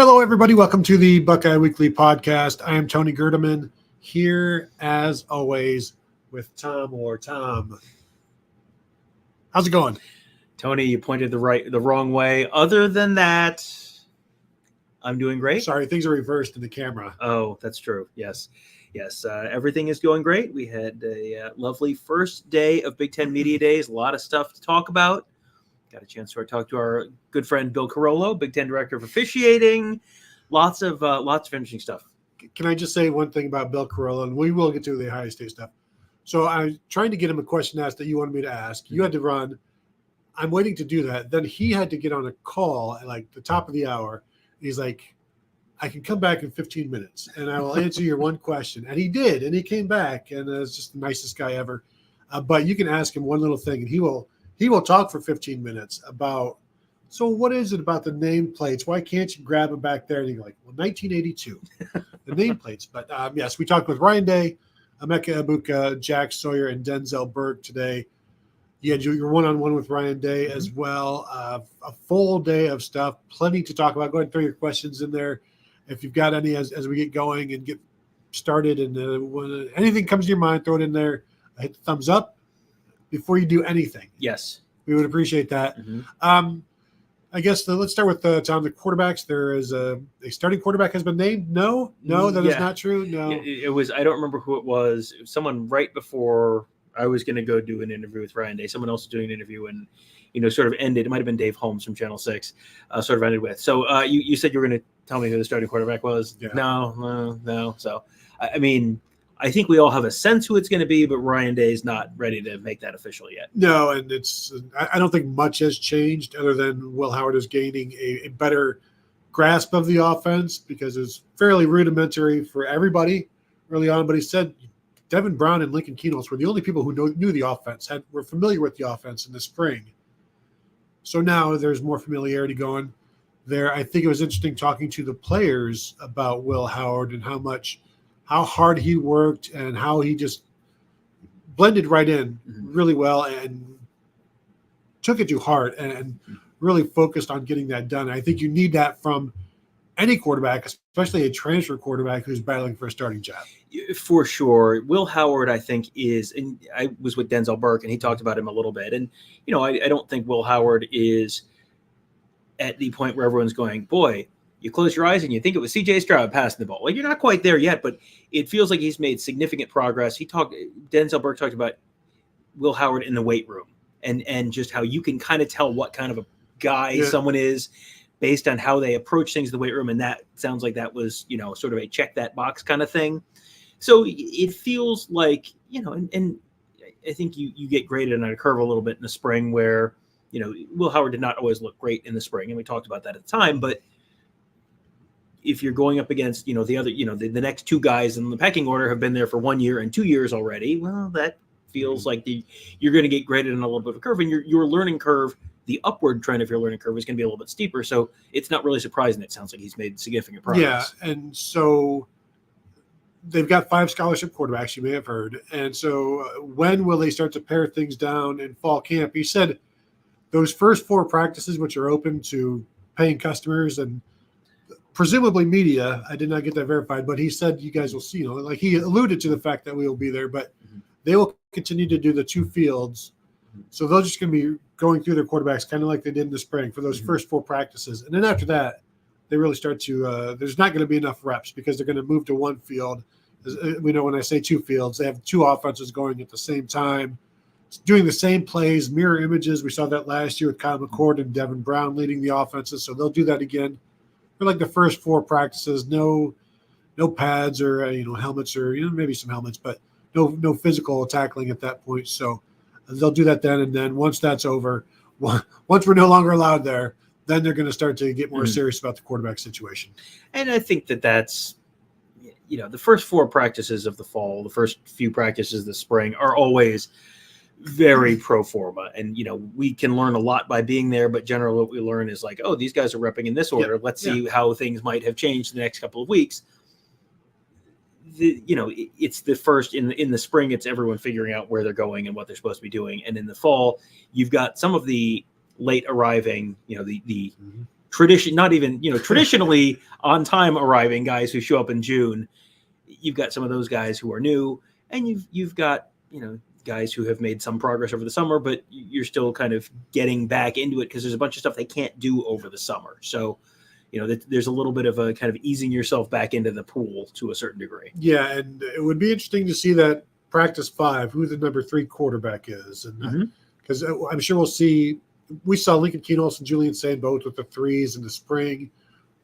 Hello, everybody. Welcome to the Buckeye Weekly podcast. I am Tony Gerdeman, here as always with Tom Orr. Tom, how's it going? Tony, you pointed the wrong way. Other than that, I'm doing great. Sorry, things are reversed in the camera. Oh, that's true. Yes. Everything is going great. We had a lovely first day of Big Ten Media Days. A lot of stuff to talk about. Got a chance to talk to our good friend Bill Carollo, Big Ten Director of Officiating. Lots of interesting stuff. Can I just say one thing about Bill Carollo, and we will get to the Ohio State stuff. So I'm trying to get him a question asked that you wanted me to ask. You had to run. I'm waiting to do that. Then he had to get on a call at like the top of the hour. He's like, I can come back in 15 minutes and I will answer your one question. And he did. And he came back and it's just the nicest guy ever. But you can ask him one little thing and he will talk for 15 minutes about, so what is it about the nameplates? Why can't you grab them back there? And you're like, well, 1982, the nameplates. But yes, we talked with Ryan Day, Emeka Egbuka, Jack Sawyer, and Denzel Burke today. You had your one-on-one with Ryan Day as well. A full day of stuff, plenty to talk about. Go ahead and throw your questions in there if you've got any as we get going and get started. And when anything comes to your mind, throw it in there. Hit the thumbs up before you do anything. Yes. We would appreciate that. Mm-hmm. I guess let's start with Tom, the quarterbacks. There is a starting quarterback has been named. No, that is not true. No, it was. I don't remember who it was. It was someone right before I was going to go do an interview with Ryan Day. Someone else was doing an interview and, sort of ended. It might have been Dave Holmes from Channel 6, sort of ended with. So you said you were going to tell me who the starting quarterback was. Yeah. No. So, I mean, I think we all have a sense who it's going to be, but Ryan Day is not ready to make that official yet. No, and I don't think much has changed other than Will Howard is gaining a better grasp of the offense because it's fairly rudimentary for everybody early on. But he said Devin Brown and Lincoln Keenos were the only people who knew the offense, were familiar with the offense in the spring. So now there's more familiarity going there. I think it was interesting talking to the players about Will Howard and how hard he worked and how he just blended right in really well and took it to heart and really focused on getting that done. I think you need that from any quarterback, especially a transfer quarterback who's battling for a starting job. For sure. Will Howard, I think, and I was with Denzel Burke and he talked about him a little bit. And, I don't think Will Howard is at the point where everyone's going, boy, you close your eyes and you think it was C.J. Stroud passing the ball. Well, you're not quite there yet, but it feels like he's made significant progress. Denzel Burke talked about Will Howard in the weight room and just how you can kind of tell what kind of a guy someone is based on how they approach things in the weight room. And that sounds like that was, sort of a check that box kind of thing. So it feels like, and I think you get graded on a curve a little bit in the spring where, Will Howard did not always look great in the spring. And we talked about that at the time, but if you're going up against, the other, the next two guys in the pecking order have been there for 1 year and 2 years already. Well, that feels like you're going to get graded on a little bit of a curve, and your learning curve, the upward trend of your learning curve is going to be a little bit steeper. So it's not really surprising. It sounds like he's made significant progress. Yeah. And so they've got 5 scholarship quarterbacks, you may have heard. And so when will they start to pare things down in fall camp? He said those first 4 practices, which are open to paying customers and presumably media, I did not get that verified, but he said you guys will see, like he alluded to the fact that we will be there, but they will continue to do the 2 fields. So they're just going to be going through their quarterbacks kind of like they did in the spring for those first 4 practices. And then after that, they really start to there's not going to be enough reps because they're going to move to 1 field. We know when I say 2 fields, they have 2 offenses going at the same time, doing the same plays, mirror images. We saw that last year with Kyle McCord and Devin Brown leading the offenses. So they'll do that again. For like the first 4 practices, no pads or helmets or maybe some helmets, but no physical tackling at that point. So they'll do that then, and then once that's over, once we're no longer allowed there, then they're going to start to get more serious about the quarterback situation. And I think that's the first 4 practices of the fall, the first few practices of the spring are always very pro forma, and we can learn a lot by being there, but generally what we learn is like, oh, these guys are repping in this order. Let's see how things might have changed the next couple of weeks. It's the first in the spring, it's everyone figuring out where they're going and what they're supposed to be doing, and in the fall you've got some of the late arriving, the traditionally on time arriving guys who show up in June. You've got some of those guys who are new, and you've got, guys who have made some progress over the summer, but you're still kind of getting back into it because there's a bunch of stuff they can't do over the summer. So, there's a little bit of a kind of easing yourself back into the pool to a certain degree. Yeah, and it would be interesting to see that practice 5, who the number 3 quarterback is. And because I'm sure we saw Lincoln Keenholz and Julian Sain both with the 3s in the spring.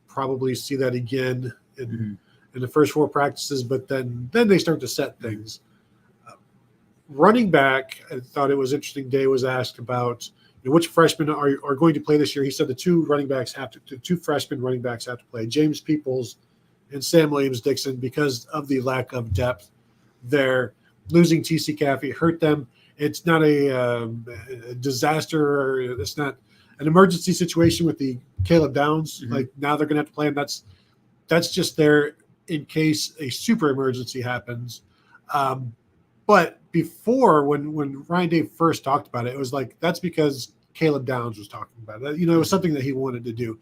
Probably see that again in the first 4 practices, but then they start to set things. Running back, I thought it was interesting. Day was asked about which freshmen are going to play this year. He said the 2 freshman running backs have to play, James Peoples and Sam Williams-Dixon, because of the lack of depth there. Losing TC Caffey hurt them. It's not a disaster, or it's not an emergency situation with the Caleb Downs. Like, now they're going to have to play him. That's just there in case a super emergency happens. But before, when Ryan Day first talked about it, it was like, that's because Caleb Downs was talking about it. It was something that he wanted to do.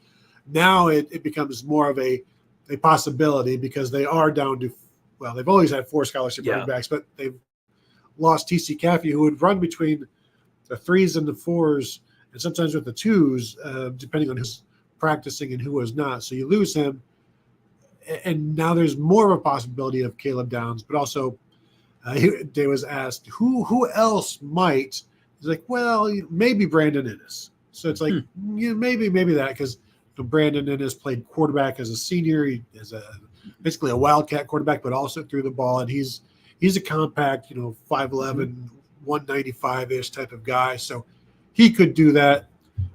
Now it becomes more of a possibility because they are down to, they've always had 4 scholarship running backs, but they've lost TC Caffey, who would run between the 3s and the 4s, and sometimes with the 2s, depending on who's practicing and who was not. So you lose him, and now there's more of a possibility of Caleb Downs, but also Day was asked who else might. He's like, well, maybe Brandon Innes. So it's like, maybe that, because Brandon Innes played quarterback as a senior. He is basically a wildcat quarterback, but also threw the ball, and he's a compact, 5'11", 195-ish type of guy. So he could do that.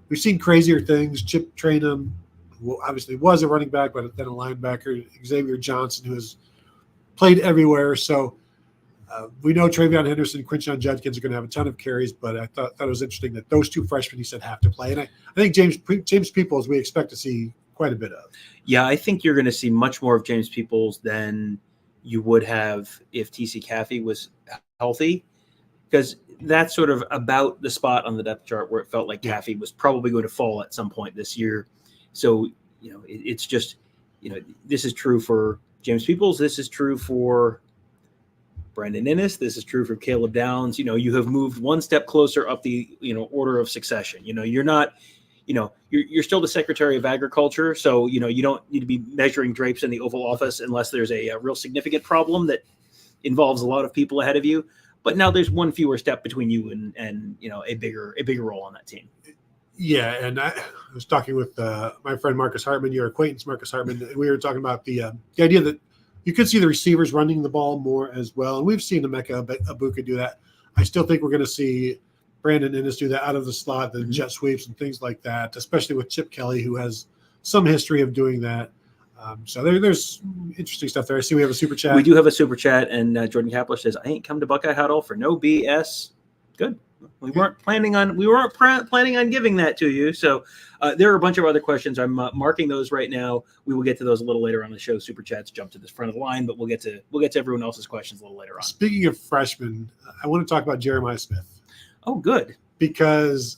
We've seen crazier things. Chip Trainum, who obviously was a running back, but then a linebacker. Xavier Johnson, who has played everywhere. So we know Travion Henderson, Quinshon Judkins are going to have a ton of carries, but I thought it was interesting that those 2 freshmen, he said, have to play. And I think James Peoples we expect to see quite a bit of. Yeah, I think you're going to see much more of James Peoples than you would have if TC Caffey was healthy, because that's sort of about the spot on the depth chart where it felt like Caffey was probably going to fall at some point this year. So, it's just, this is true for James Peoples. This is true for Brandon Innes. This is true for Caleb Downs. You have moved one step closer up the, order of succession. You're not, you're still the Secretary of Agriculture. So, you don't need to be measuring drapes in the Oval Office unless there's a real significant problem that involves a lot of people ahead of you. But now there's one fewer step between you and a bigger role on that team. Yeah, and I was talking with my friend Marcus Hartman, your acquaintance Marcus Hartman, and we were talking about the idea that you could see the receivers running the ball more as well. And we've seen Emeka Egbuka do that. I still think we're going to see Brandon Innes do that out of the slot, the jet sweeps and things like that, especially with Chip Kelly, who has some history of doing that. So there's interesting stuff there. I see we have a super chat. We do have a super chat, and Jordan Kapler says, I ain't come to Buckeye Huddle for no BS. Good. We weren't planning on giving that to you. So there are a bunch of other questions. I'm marking those right now. We will get to those a little later on the show. Super chats jump to this front of the line, but we'll get to everyone else's questions a little later on. Speaking of freshmen, I want to talk about Jeremiah Smith. Oh, good. Because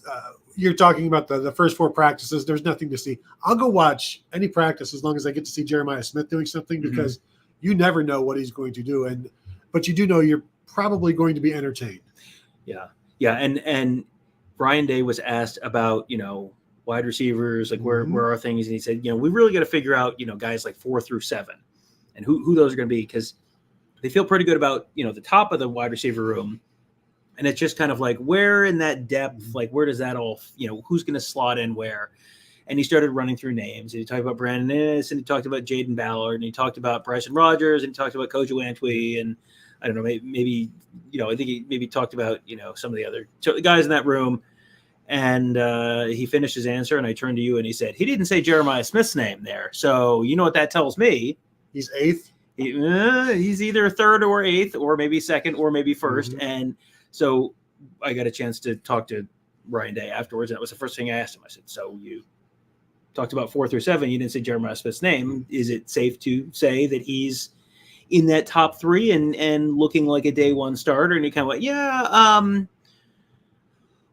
you're talking about the first 4 practices. There's nothing to see. I'll go watch any practice as long as I get to see Jeremiah Smith doing something, because you never know what he's going to do. But you do know you're probably going to be entertained. Yeah. Yeah. And Brian Day was asked about, wide receivers, like where are things? And he said, we really got to figure out, guys like 4 through 7 and who those are going to be, because they feel pretty good about, the top of the wide receiver room. And it's just kind of like, where in that depth, like, where does that all, who's going to slot in where? And he started running through names. And he talked about Brandon Innes, and he talked about Jaden Ballard, and he talked about Bryson Rogers, and he talked about Kojo Antwi, and I don't know, maybe I think he maybe talked about, some of the other guys in that room. And he finished his answer, and I turned to you, and he said, he didn't say Jeremiah Smith's name there. So you know what that tells me? He's 8th. He's either 3rd or 8th, or maybe 2nd, or maybe 1st. And so I got a chance to talk to Ryan Day afterwards, and that was the first thing I asked him. I said, so you talked about 4 through 7. You didn't say Jeremiah Smith's name. Is it safe to say that he's in that top 3 and looking like a day 1 starter? And he kind of went, yeah.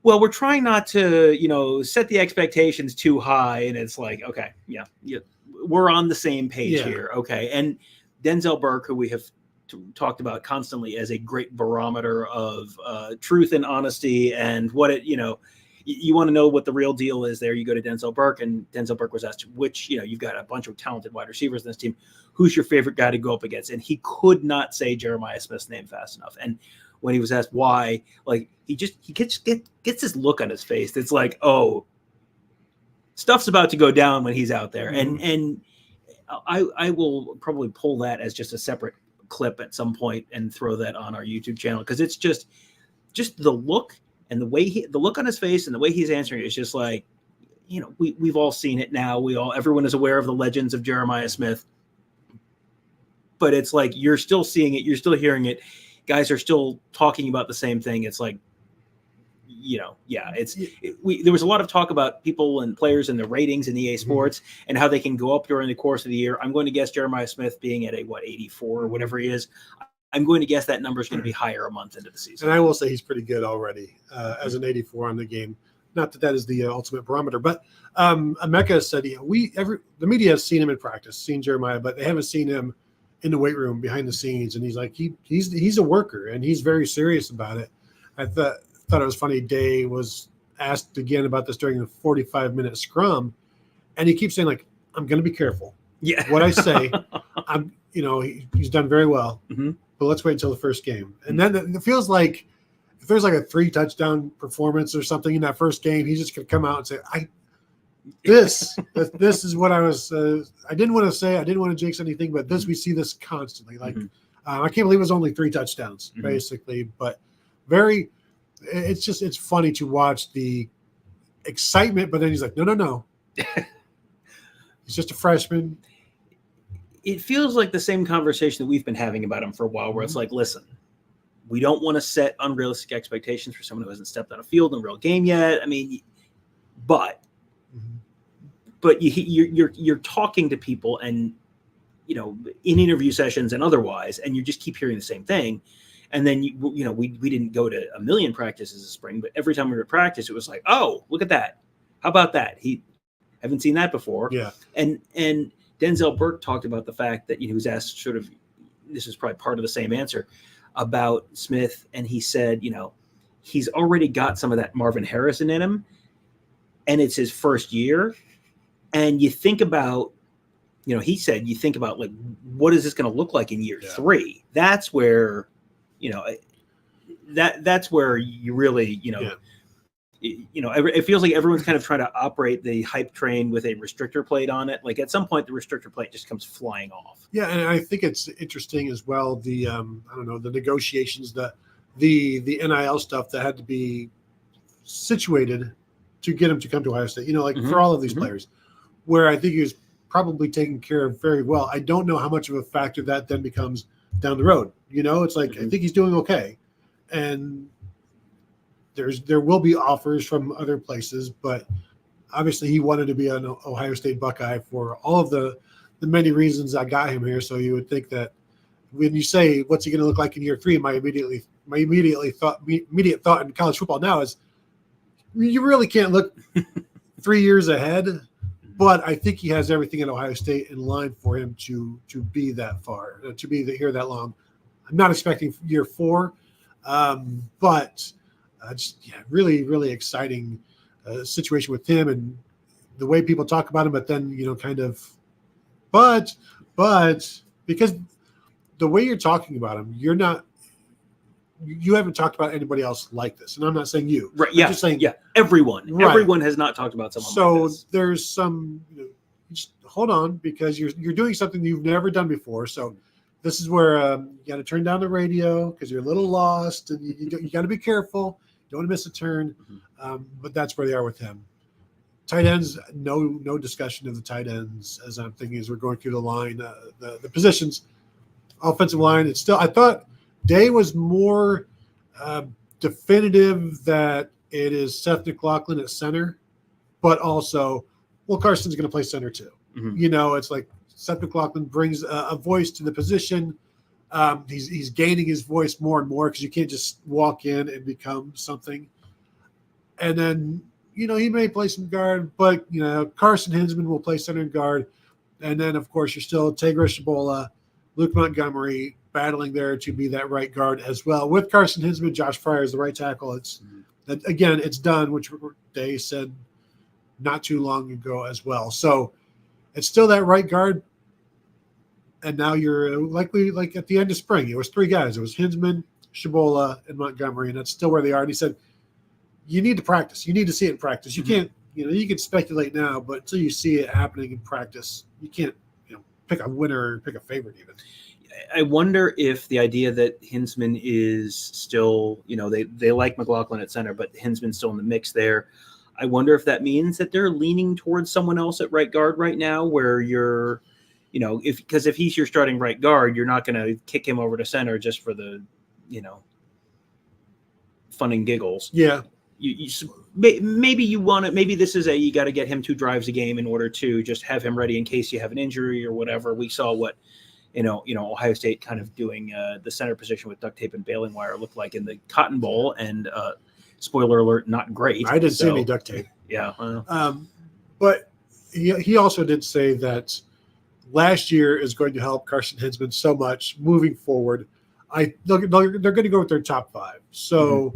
well, we're trying not to, set the expectations too high. And it's like, okay, yeah, we're on the same page here. Okay. And Denzel Burke, who we have talked about constantly as a great barometer of truth and honesty and what it, you want to know what the real deal is there. You go to Denzel Burke, and Denzel Burke was asked which, you've got a bunch of talented wide receivers in this team. Who's your favorite guy to go up against? And he could not say Jeremiah Smith's name fast enough. And when he was asked why, like he gets this look on his face. That's like, oh, stuff's about to go down when he's out there. Mm-hmm. And I will probably pull that as just a separate clip at some point and throw that on our YouTube channel. Cause it's just the look and the look on his face and the way he's answering it is just like, we've all seen it now. Everyone is aware of the legends of Jeremiah Smith, but it's like, you're still seeing it. You're still hearing it. Guys are still talking about the same thing. It's like, there was a lot of talk about people and players and the ratings in EA Sports and how they can go up during the course of the year. I'm going to guess Jeremiah Smith being at 84 or whatever he is. I'm going to guess that number is going to be higher a month into the season. And I will say he's pretty good already as an 84 on the game. Not that is the ultimate barometer, but Emeka said the media has seen him in practice, seen Jeremiah, but they haven't seen him in the weight room behind the scenes. And he's like, he's a worker and he's very serious about it. I thought it was funny. Day was asked again about this during the 45-minute scrum. And he keeps saying, like, I'm going to be careful. Yeah. What I say, he's done very well, but let's wait until the first game. And then it feels like if there's like a 3 touchdown performance or something in that first game, he's just going to come out and say, this is what I was. I didn't want to say. I didn't want to jinx anything, but we see this constantly. Like I can't believe it was only 3 touchdowns, basically. But it's funny to watch the excitement. But then he's like, no. He's just a freshman. It feels like the same conversation that we've been having about him for a while, where it's like, listen, we don't want to set unrealistic expectations for someone who hasn't stepped on a field in a real game yet. I mean, but you're talking to people and, in interview sessions and otherwise, and you just keep hearing the same thing. And then, we didn't go to a million practices this spring, but every time we were at practice, it was like, oh, look at that. How about that? Haven't seen that before. Yeah. And Denzel Burke talked about the fact that, he was asked sort of, this is probably part of the same answer about Smith. And he said, he's already got some of that Marvin Harrison in him, and it's his first year. And you think about, he said, you think about like, what is this going to look like in year 3? That's where, that's where you really, it feels like everyone's kind of trying to operate the hype train with a restrictor plate on it. Like at some point, the restrictor plate just comes flying off. Yeah, and I think it's interesting as well. The the negotiations, the NIL stuff that had to be situated to get him to come to Ohio State. For all of these players, where I think he was probably taken care of very well. I don't know how much of a factor that then becomes down the road. It's like I think he's doing okay, and there will be offers from other places, but obviously he wanted to be an Ohio State Buckeye for all of the many reasons I got him here. So you would think that when you say what's he going to look like in year 3, my immediate thought in college football now is you really can't look 3 years ahead. But I think he has everything at Ohio State in line for him to be that far, to be here that long. I'm not expecting year 4, but really, really exciting situation with him and the way people talk about him. But then, but because the way you're talking about him, you haven't talked about anybody else like this. And I'm not saying you. Right. Yeah. I'm just saying, everyone. Right. Everyone has not talked about someone like this. So there's some, just hold on, because you're doing something you've never done before. So this is where you got to turn down the radio because you're a little lost and you got to be careful. You don't want to miss a turn. But that's where they are with him. Tight ends, no discussion of the tight ends as I'm thinking as we're going through the line, the positions, offensive line. It's still, I thought Day was more definitive that it is Seth McLaughlin at center, but also, Carson's going to play center too. It's like Seth McLaughlin brings a voice to the position. He's gaining his voice more and more because you can't just walk in and become something. And then, he may play some guard, but, Carson Hinzman will play center and guard. And then, of course, you're still Tigris Shabola, Luke Montgomery battling there to be that right guard as well. With Carson Hinzman, Josh Fryer is the right tackle. It's done, which they said not too long ago as well. So it's still that right guard. And now you're likely like at the end of spring. It was three guys. It was Hinzman, Shabola, and Montgomery, and that's still where they are. And he said, you need to practice. You need to see it in practice. You can't, you can speculate now, but until you see it happening in practice, you can't, pick a winner or pick a favorite even. I wonder if the idea that Hinzman is still, they like McLaughlin at center, but Hinzman's still in the mix there. I wonder if that means that they're leaning towards someone else at right guard right now, where you're, because if he's your starting right guard, you're not going to kick him over to center just for the, fun and giggles. Yeah. Maybe you want to. Maybe this is you got to get him 2 drives a game in order to just have him ready in case you have an injury or whatever. We saw what Ohio State kind of doing the center position with duct tape and baling wire looked like in the Cotton Bowl, and spoiler alert, not great. I didn't see any duct tape. Yeah, but he also did say that last year is going to help Carson Hinzman so much moving forward. They're going to go with their top 5. So.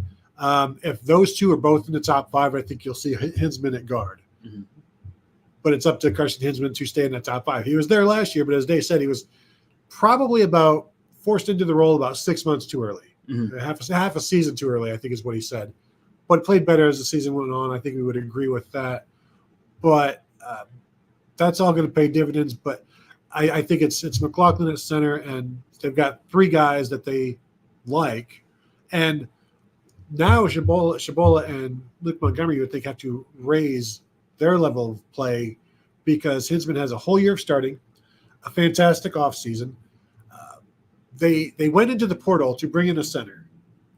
If those two are both in the top 5, I think you'll see Hinzman at guard. Mm-hmm. But it's up to Carson Hinzman to stay in that top 5. He was there last year, but as Dave said, he was probably about forced into the role about 6 months too early. Mm-hmm. Half a season too early, I think is what he said. But played better as the season went on. I think we would agree with that. But that's all going to pay dividends. But I think it's McLaughlin at center, and they've got 3 guys that they like. And now Shabola and Luke Montgomery, you would think, have to raise their level of play because Hinzman has a whole year of starting, a fantastic offseason. They went into the portal to bring in a center,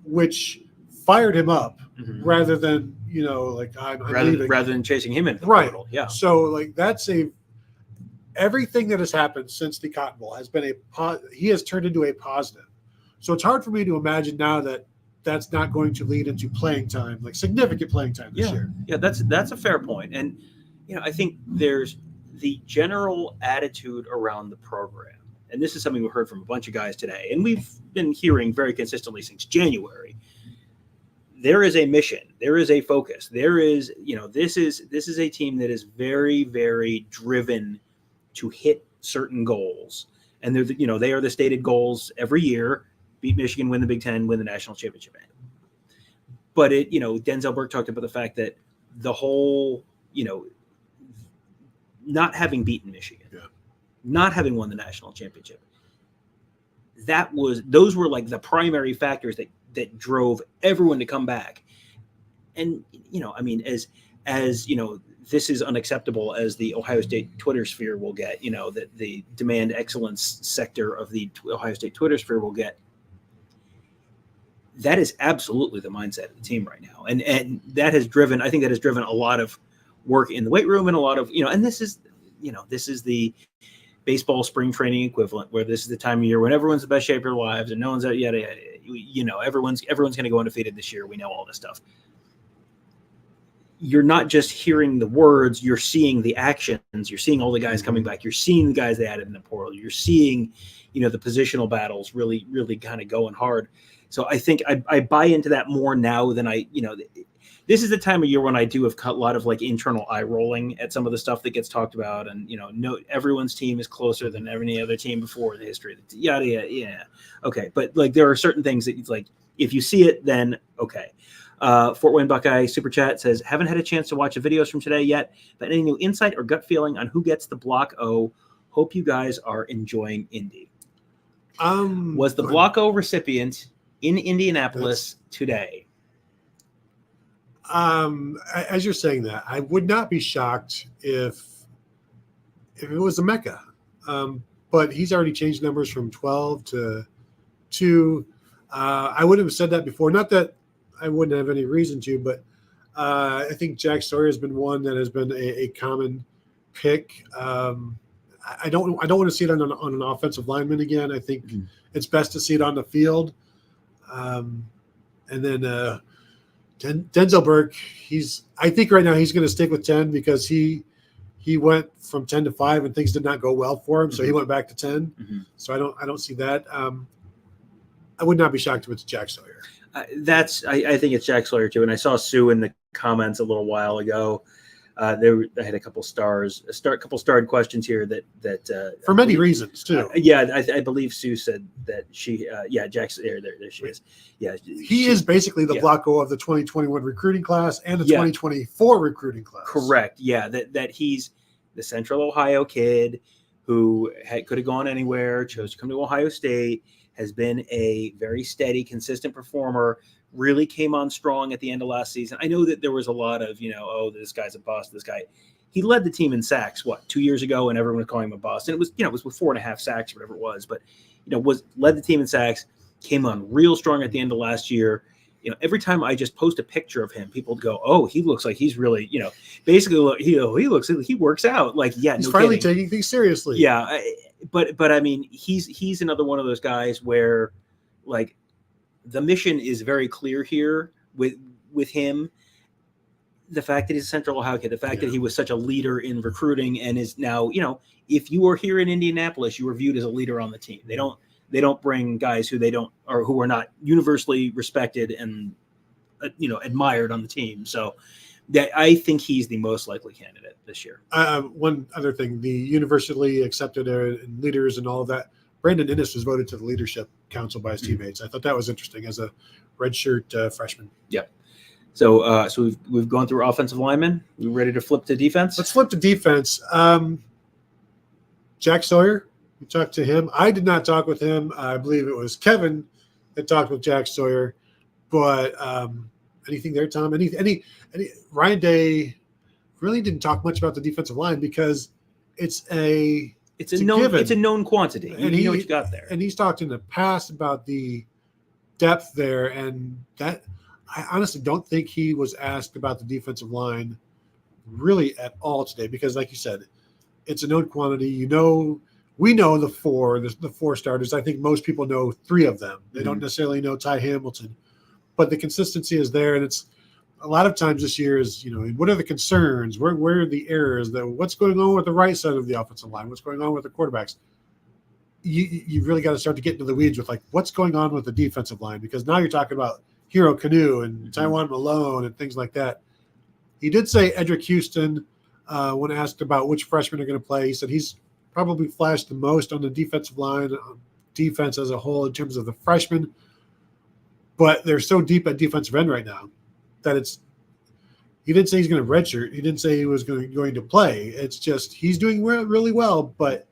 which fired him up rather than, I'm leaving. Rather than chasing him into the portal. Yeah. So, that's everything that has happened since the Cotton Bowl has been he has turned into a positive. So it's hard for me to imagine now that that's not going to lead into playing time, like significant playing time this year. Yeah, that's a fair point. And, I think there's the general attitude around the program. And this is something we heard from a bunch of guys today. And we've been hearing very consistently since January. There is a mission. There is a focus. There is, this is a team that is very, very driven to hit certain goals. And they're, they are the stated goals every year. Beat Michigan, win the Big Ten, win the national championship. But Denzel Burke talked about the fact that the whole, not having beaten Michigan, not having won the national championship, those were like the primary factors that drove everyone to come back. And, as this is unacceptable as the Ohio State Twitter sphere will get, that the demand excellence sector of the Ohio State Twitter sphere will get. That is absolutely the mindset of the team right now. And that has driven a lot of work in the weight room and a lot of, and this is the baseball spring training equivalent, where this is the time of year when everyone's in the best shape of their lives and no one's out yet. Everyone's going to go undefeated this year. We know all this stuff. You're not just hearing the words, you're seeing the actions. You're seeing all the guys coming back. You're seeing the guys they added in the portal. You're seeing, the positional battles really, really kind of going hard. So I think I buy into that more now than this is the time of year when I do have a lot of internal eye rolling at some of the stuff that gets talked about. And, everyone's team is closer than any other team before in the history. Yada, yada, yeah. Okay. But there are certain things that it's if you see it, then okay. Fort Wayne Buckeye Super Chat says, haven't had a chance to watch the videos from today yet, but any new insight or gut feeling on who gets the Block O? Hope you guys are enjoying Indy. Was the Block O recipient in Indianapolis today? As you're saying that, I would not be shocked if it was Emeka. But he's already changed numbers from 12 to 2. I wouldn't have said that before. Not that I wouldn't have any reason to, but I think Jack Sawyer has been one that has been a common pick. I don't want to see it on an offensive lineman again. I think it's best to see it on the field. And then Denzel Burke, I think right now he's going to stick with 10 because he went from 10 to 5 and things did not go well for him, so he went back to 10. Mm-hmm. So I don't see that. I would not be shocked if it's Jack Sawyer. I think it's Jack Sawyer too. And I saw Sue in the comments a little while ago. They had a couple starred questions here that for many reasons too. I believe Sue said that she Jack Sawyer, there she is. Yeah, he is basically the Flacco of the 2021 recruiting class and the 2024 recruiting class. Correct. Yeah, that he's the Central Ohio kid who could have gone anywhere, chose to come to Ohio State, has been a very steady, consistent performer. Really came on strong at the end of last season. I know that there was a lot of, this guy's a bust. This guy, he led the team in sacks, 2 years ago, and everyone was calling him a bust. And it was with 4.5 sacks, or whatever it was. But, led the team in sacks, came on real strong at the end of last year. Every time I just post a picture of him, people go, "Oh, he looks like he's really, basically, he looks like he works out." Like, yeah, he's finally taking things seriously. Yeah, but I mean, he's another one of those guys where, like, the mission is very clear here with him. The fact that he's a Central Ohio kid, the fact that he was such a leader in recruiting and is now, if you are here in Indianapolis, you are viewed as a leader on the team. They don't bring guys who who are not universally respected and admired on the team. So that I think he's the most likely candidate this year. One other thing, the universally accepted leaders and all of that. Brandon Innes was voted to the leadership council by his teammates. I thought that was interesting as a redshirt freshman. Yeah. So we've gone through offensive linemen. We ready to flip to defense? Let's flip to defense. Jack Sawyer, we talked to him. I did not talk with him. I believe it was Kevin that talked with Jack Sawyer. But anything there, Tom? Any Ryan Day really didn't talk much about the defensive line because it's a known quantity. And you know what you got there. And he's talked in the past about the depth there, and that I honestly don't think he was asked about the defensive line really at all today because, like you said, it's a known quantity. We know the four starters. I think most people know 3 of them. They don't necessarily know Ty Hamilton, but the consistency is there, and it's a lot of times this year is, what are the concerns? Where are the errors? What's going on with the right side of the offensive line? What's going on with the quarterbacks? You really got to start to get into the weeds with, like, what's going on with the defensive line, because now you're talking about Hero Canoe and Taiwan Malone and things like that. He did say Edric Houston, when asked about which freshmen are going to play, he said he's probably flashed the most on the defensive line, defense as a whole in terms of the freshmen. But they're so deep at defensive end right now that he didn't say he's going to redshirt. He didn't say he was going to play. It's just he's doing really well, but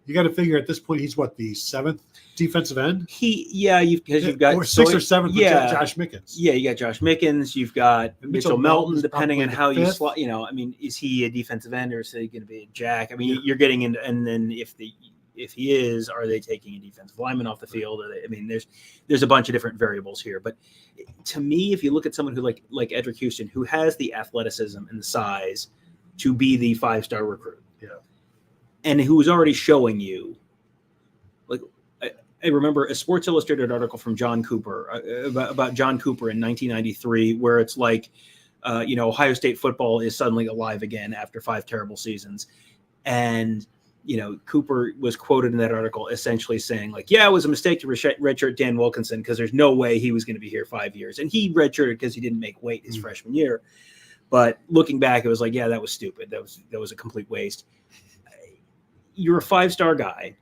you got to figure at this point he's the 7th defensive end. Because you've got 6th or 7th. Josh Mickens. Yeah, you got Josh Mickens. You've got Mitchell Melton. Depending on how you 5th. slot, is he a defensive end or is he going to be a jack? I mean, you're getting into, and then if he is, are they taking a defensive lineman off the field? There's a bunch of different variables here. But to me, if you look at someone who like Edric Houston, who has the athleticism and the size to be the 5-star recruit, and who is already showing you, like, I remember a Sports Illustrated article from John Cooper about John Cooper in 1993, where it's like, Ohio State football is suddenly alive again after 5 terrible seasons. And Cooper was quoted in that article essentially saying, like, it was a mistake to redshirt Dan Wilkinson because there's no way he was going to be here 5 years. And he redshirted because he didn't make weight his freshman year. But looking back, it was like, that was stupid. That was a complete waste. You're a 5-star guy.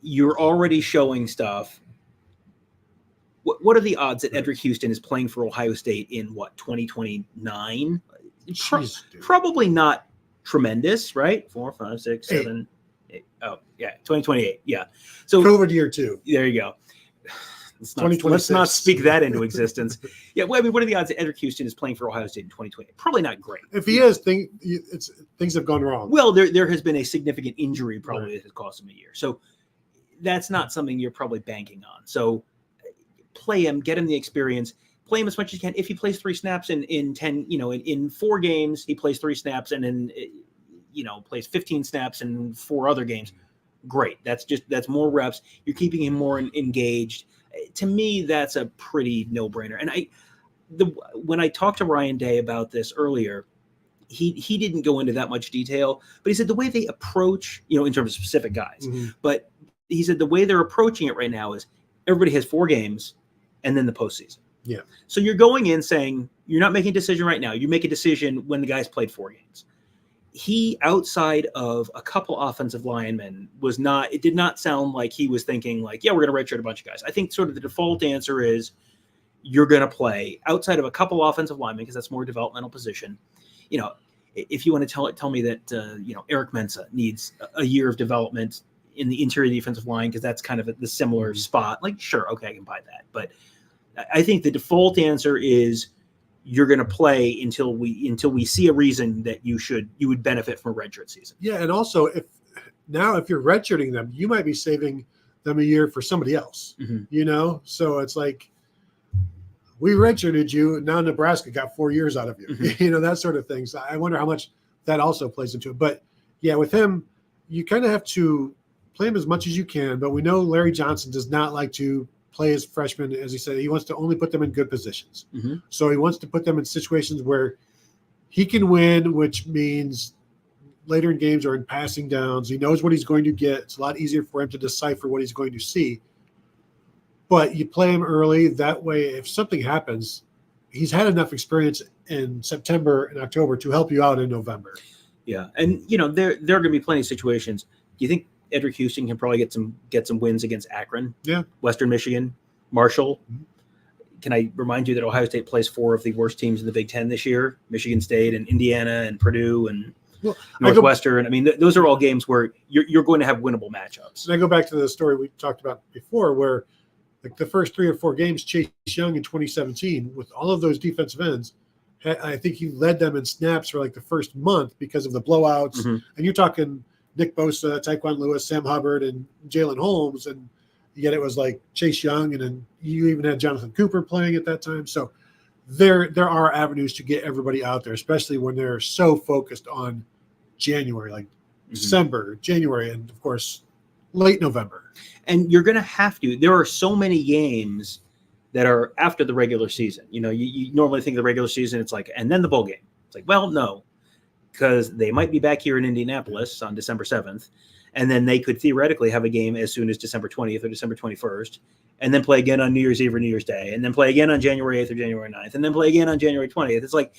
You're already showing stuff. What are the odds that Edric Houston is playing for Ohio State in 2029? Probably not tremendous, right? 4, 5, 6, 7, 8. Oh, yeah, 2028. Yeah. So COVID year 2. There you go. Let's not speak that into existence. Yeah. Well, what are the odds that Edric Houston is playing for Ohio State in 2020? Probably not great. If he is, things have gone wrong. Well, there has been a significant injury probably that has cost him a year. So that's not something you're probably banking on. So play him, get him the experience, play him as much as you can. If he plays 3 snaps in 10, in 4 games, he plays 3 snaps and then, plays 15 snaps in 4 other games. Great. That's more reps. You're keeping him more engaged. To me, that's a pretty no-brainer. And when I talked to Ryan Day about this earlier, he didn't go into that much detail, but he said the way they approach, in terms of specific guys, but he said the way they're approaching it right now is everybody has 4 games and then the postseason. Yeah. So you're going in saying you're not making a decision right now. You make a decision when the guy's played 4 games. He, outside of a couple offensive linemen, it did not sound like he was thinking like, yeah, we're going to redshirt a bunch of guys. I think sort of the default answer is you're going to play outside of a couple offensive linemen because that's more developmental position. If you want to tell me that, Eric Mensah needs a year of development in the interior defensive line because that's kind of the similar spot, like, sure, okay, I can buy that. But I think the default answer is you're going to play until we see a reason that you would benefit from a redshirt season. Yeah, and also if you're redshirting them, you might be saving them a year for somebody else. So it's like, we redshirted you, now Nebraska got 4 years out of you. That sort of thing. So I wonder how much that also plays into it. But yeah, with him, you kind of have to play him as much as you can. But we know Larry Johnson does not like to play his freshmen, as he said. He wants to only put them in good positions. So he wants to put them in situations where he can win, which means later in games or in passing downs. He knows what he's going to get. It's a lot easier for him to decipher what he's going to see. But you play him early. That way, if something happens, he's had enough experience in September and October to help you out in November. Yeah, and there are going to be plenty of situations. Do you think Edric Houston can probably get some wins against Akron? Yeah, Western Michigan, Marshall. Can I remind you that Ohio State plays 4 of the worst teams in the Big Ten this year? Michigan State and Indiana and Purdue and Northwestern. Those are all games where you're going to have winnable matchups. And I go back to the story we talked about before, where like the first 3 or 4 games, Chase Young in 2017, with all of those defensive ends, I think he led them in snaps for like the first month because of the blowouts. And you're talking Nick Bosa, Tyquan Lewis, Sam Hubbard, and Jalen Holmes, and yet it was like Chase Young, and then you even had Jonathan Cooper playing at that time. So there are avenues to get everybody out there, especially when they're so focused on January, like December, January, and of course late November. And you're going to have to. There are so many games that are after the regular season. You normally think of the regular season, it's like, and then the bowl game. It's like, well, no, because they might be back here in Indianapolis on December 7th, and then they could theoretically have a game as soon as December 20th or December 21st, and then play again on New Year's Eve or New Year's Day, and then play again on January 8th or January 9th, and then play again on January 20th. It's like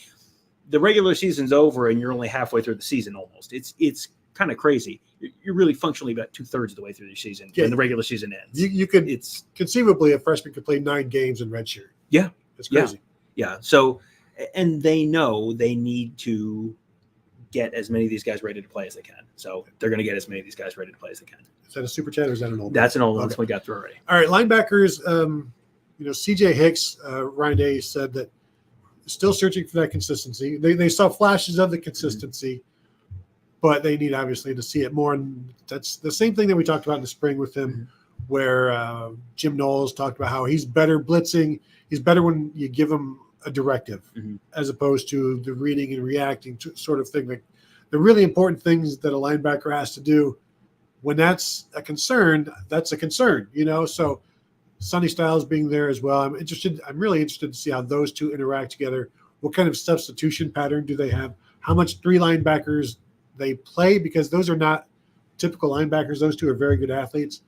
the regular season's over, and you're only halfway through the season almost. It's kind of crazy. You're really functionally about 2/3 of the way through the season when the regular season ends. You could conceivably a freshman could play 9 games in redshirt. Yeah, it's crazy. Yeah. So, and they know they need to get as many of these guys ready to play as they can. So they're going to get as many of these guys ready to play as they can. Is that a super chat or is that an old one? That's an old one. We got through already. All right, linebackers. CJ Hicks, Ryan Day said that still searching for that consistency. They saw flashes of the consistency. But they need, obviously, to see it more. And that's the same thing that we talked about in the spring with him, where Jim Knowles talked about how he's better blitzing. He's better when you give him a directive as opposed to the reading and reacting to sort of thing. Like the really important things that a linebacker has to do, when that's a concern, that's a concern, So Sonny Styles being there as well. I'm really interested to see how those two interact together. What kind of substitution pattern do they have? How much 3 linebackers they play, because those are not typical linebackers. Those 2 are very good athletes.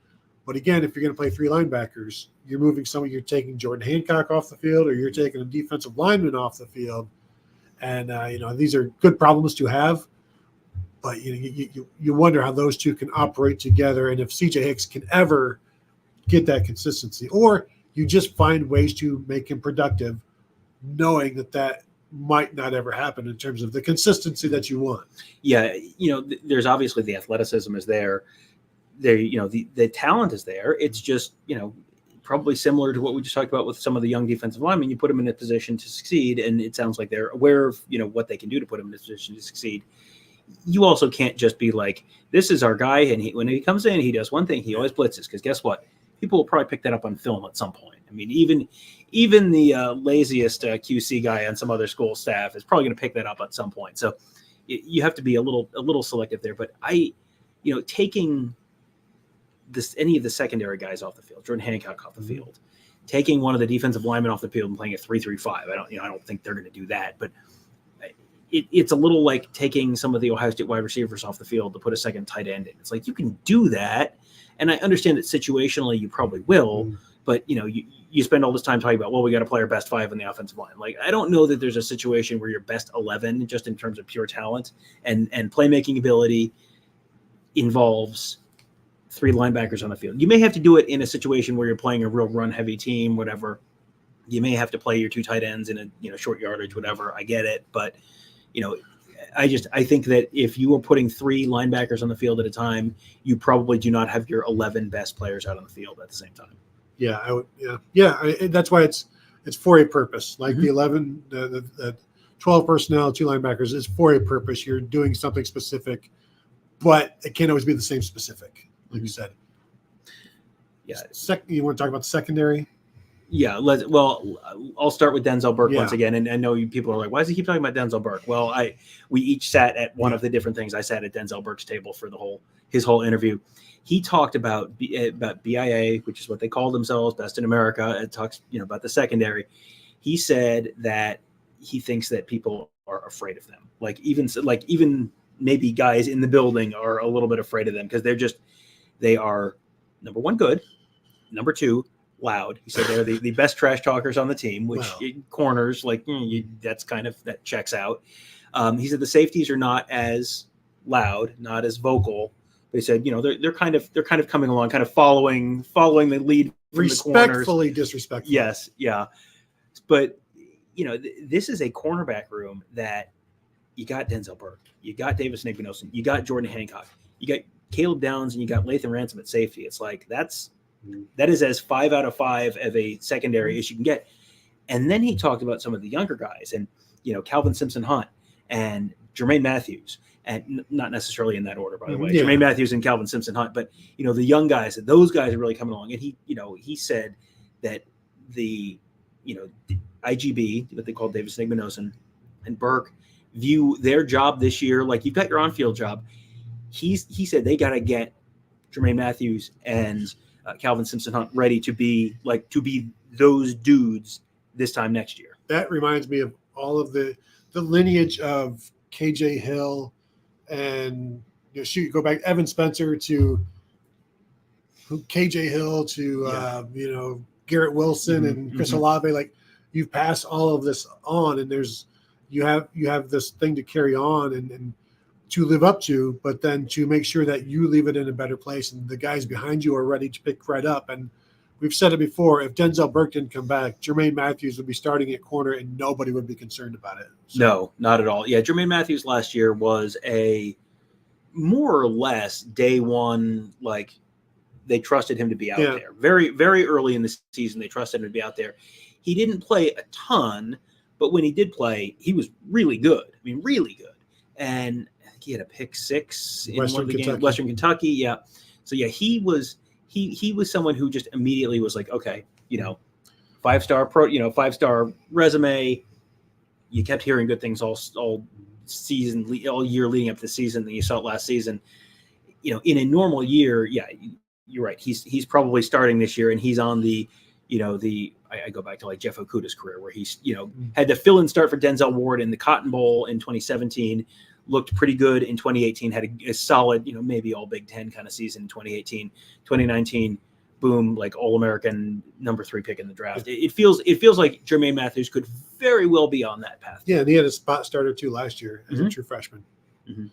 But again, if you're going to play 3 linebackers, you're taking Jordan Hancock off the field, or you're taking a defensive lineman off the field. And, these are good problems to have. But you wonder how those 2 can operate together, and if CJ Hicks can ever get that consistency, or you just find ways to make him productive, knowing that might not ever happen in terms of the consistency that you want. Yeah, there's obviously the athleticism is there. The talent is there. It's just, probably similar to what we just talked about with some of the young defensive linemen. You put them in a position to succeed, and it sounds like they're aware of, what they can do to put them in a position to succeed. You also can't just be like, this is our guy, and when he comes in, he does one thing. He always blitzes, because guess what? People will probably pick that up on film at some point. I mean, even the laziest QC guy on some other school staff is probably going to pick that up at some point. So you have to be a little selective there. But taking any of the secondary guys off the field, Jordan Hancock off the field, taking one of the defensive linemen off the field and playing a 3-3-5. I don't think they're going to do that, but it's a little like taking some of the Ohio State wide receivers off the field to put a second tight end in. It's like you can do that, and I understand that situationally you probably will, but you spend all this time talking about, well, we got to play our best 5 in the offensive line. Like, I don't know that there's a situation where your best 11, just in terms of pure talent and playmaking ability, involves 3 linebackers on the field. You may have to do it in a situation where you're playing a real run-heavy team, whatever. You may have to play your 2 tight ends in a short yardage, whatever. I get it, but I think that if you are putting 3 linebackers on the field at a time, you probably do not have your 11 best players out on the field at the same time. Yeah, I would. Yeah. That's why it's for a purpose. Like the 11, the 12 personnel, 2 linebackers is for a purpose. You're doing something specific, but it can't always be the same specific, like you said. Yeah. You want to talk about the secondary? Yeah, I'll start with Denzel Burke once again, and I know people are like, "Why does he keep talking about Denzel Burke?" Well, we each sat at one of the different things. I sat at Denzel Burke's table for his whole interview. He talked about BIA, which is what they call themselves, Best in America. It talks about the secondary. He said that he thinks that people are afraid of them, like even maybe guys in the building are a little bit afraid of them because they are number 1 good, number 2. Loud. He said they're the best trash talkers on the team, which corners that checks out. He said the safeties are not as loud, not as vocal. They said they're kind of coming along, kind of following the lead from respectfully the corners. Disrespectful. Yes, yeah, but this is a cornerback room that you got Denzel Burke, you got Davis Nickbenosen, you got Jordan Hancock, you got Caleb Downs, and you got Lathan Ransom at safety. It's like that is as 5 out of 5 of a secondary as you can get. And then he talked about some of the younger guys and, Calvin Simpson-Hunt and Jermaine Matthews, and not necessarily in that order, by the way, Jermaine Matthews and Calvin Simpson-Hunt, but, the young guys, those guys are really coming along. And he said that the IGB, what they call Davis Nickbenosen and Burke, view their job this year like you've got your on-field job. He said they got to get Jermaine Matthews and Calvin Simpson-Hunt ready to be those dudes this time next year. That reminds me of all of the lineage of KJ Hill and go back Evan Spencer to KJ Hill to Garrett Wilson and Chris Olave. Like, you've passed all of this on, and you have this thing to carry on and to live up to, but then to make sure that you leave it in a better place and the guys behind you are ready to pick right up. And we've said it before, if Denzel Burke didn't come back, Jermaine Matthews would be starting at corner and nobody would be concerned about it. So. No, not at all. Yeah, Jermaine Matthews last year was a more or less day one, like they trusted him to be out there. Very, very early in the season, they trusted him to be out there. He didn't play a ton, but when he did play, he was really good. I mean, really good. And he had a pick 6 in one of the games, Western Kentucky. Yeah. So he was someone who just immediately was like, okay, 5-star resume. You kept hearing good things all season, all year leading up to the season. And you saw it last season. In a normal year, you're right. He's probably starting this year, and he's on the I go back to like Jeff Okudah's career where he's had to fill in start for Denzel Ward in the Cotton Bowl in 2017. Looked pretty good in 2018, had a solid, maybe all Big Ten kind of season in 2018. 2019, boom, like All-American number 3 pick in the draft. It feels like Jermaine Matthews could very well be on that path. Yeah, and he had a spot starter too last year as a true freshman. There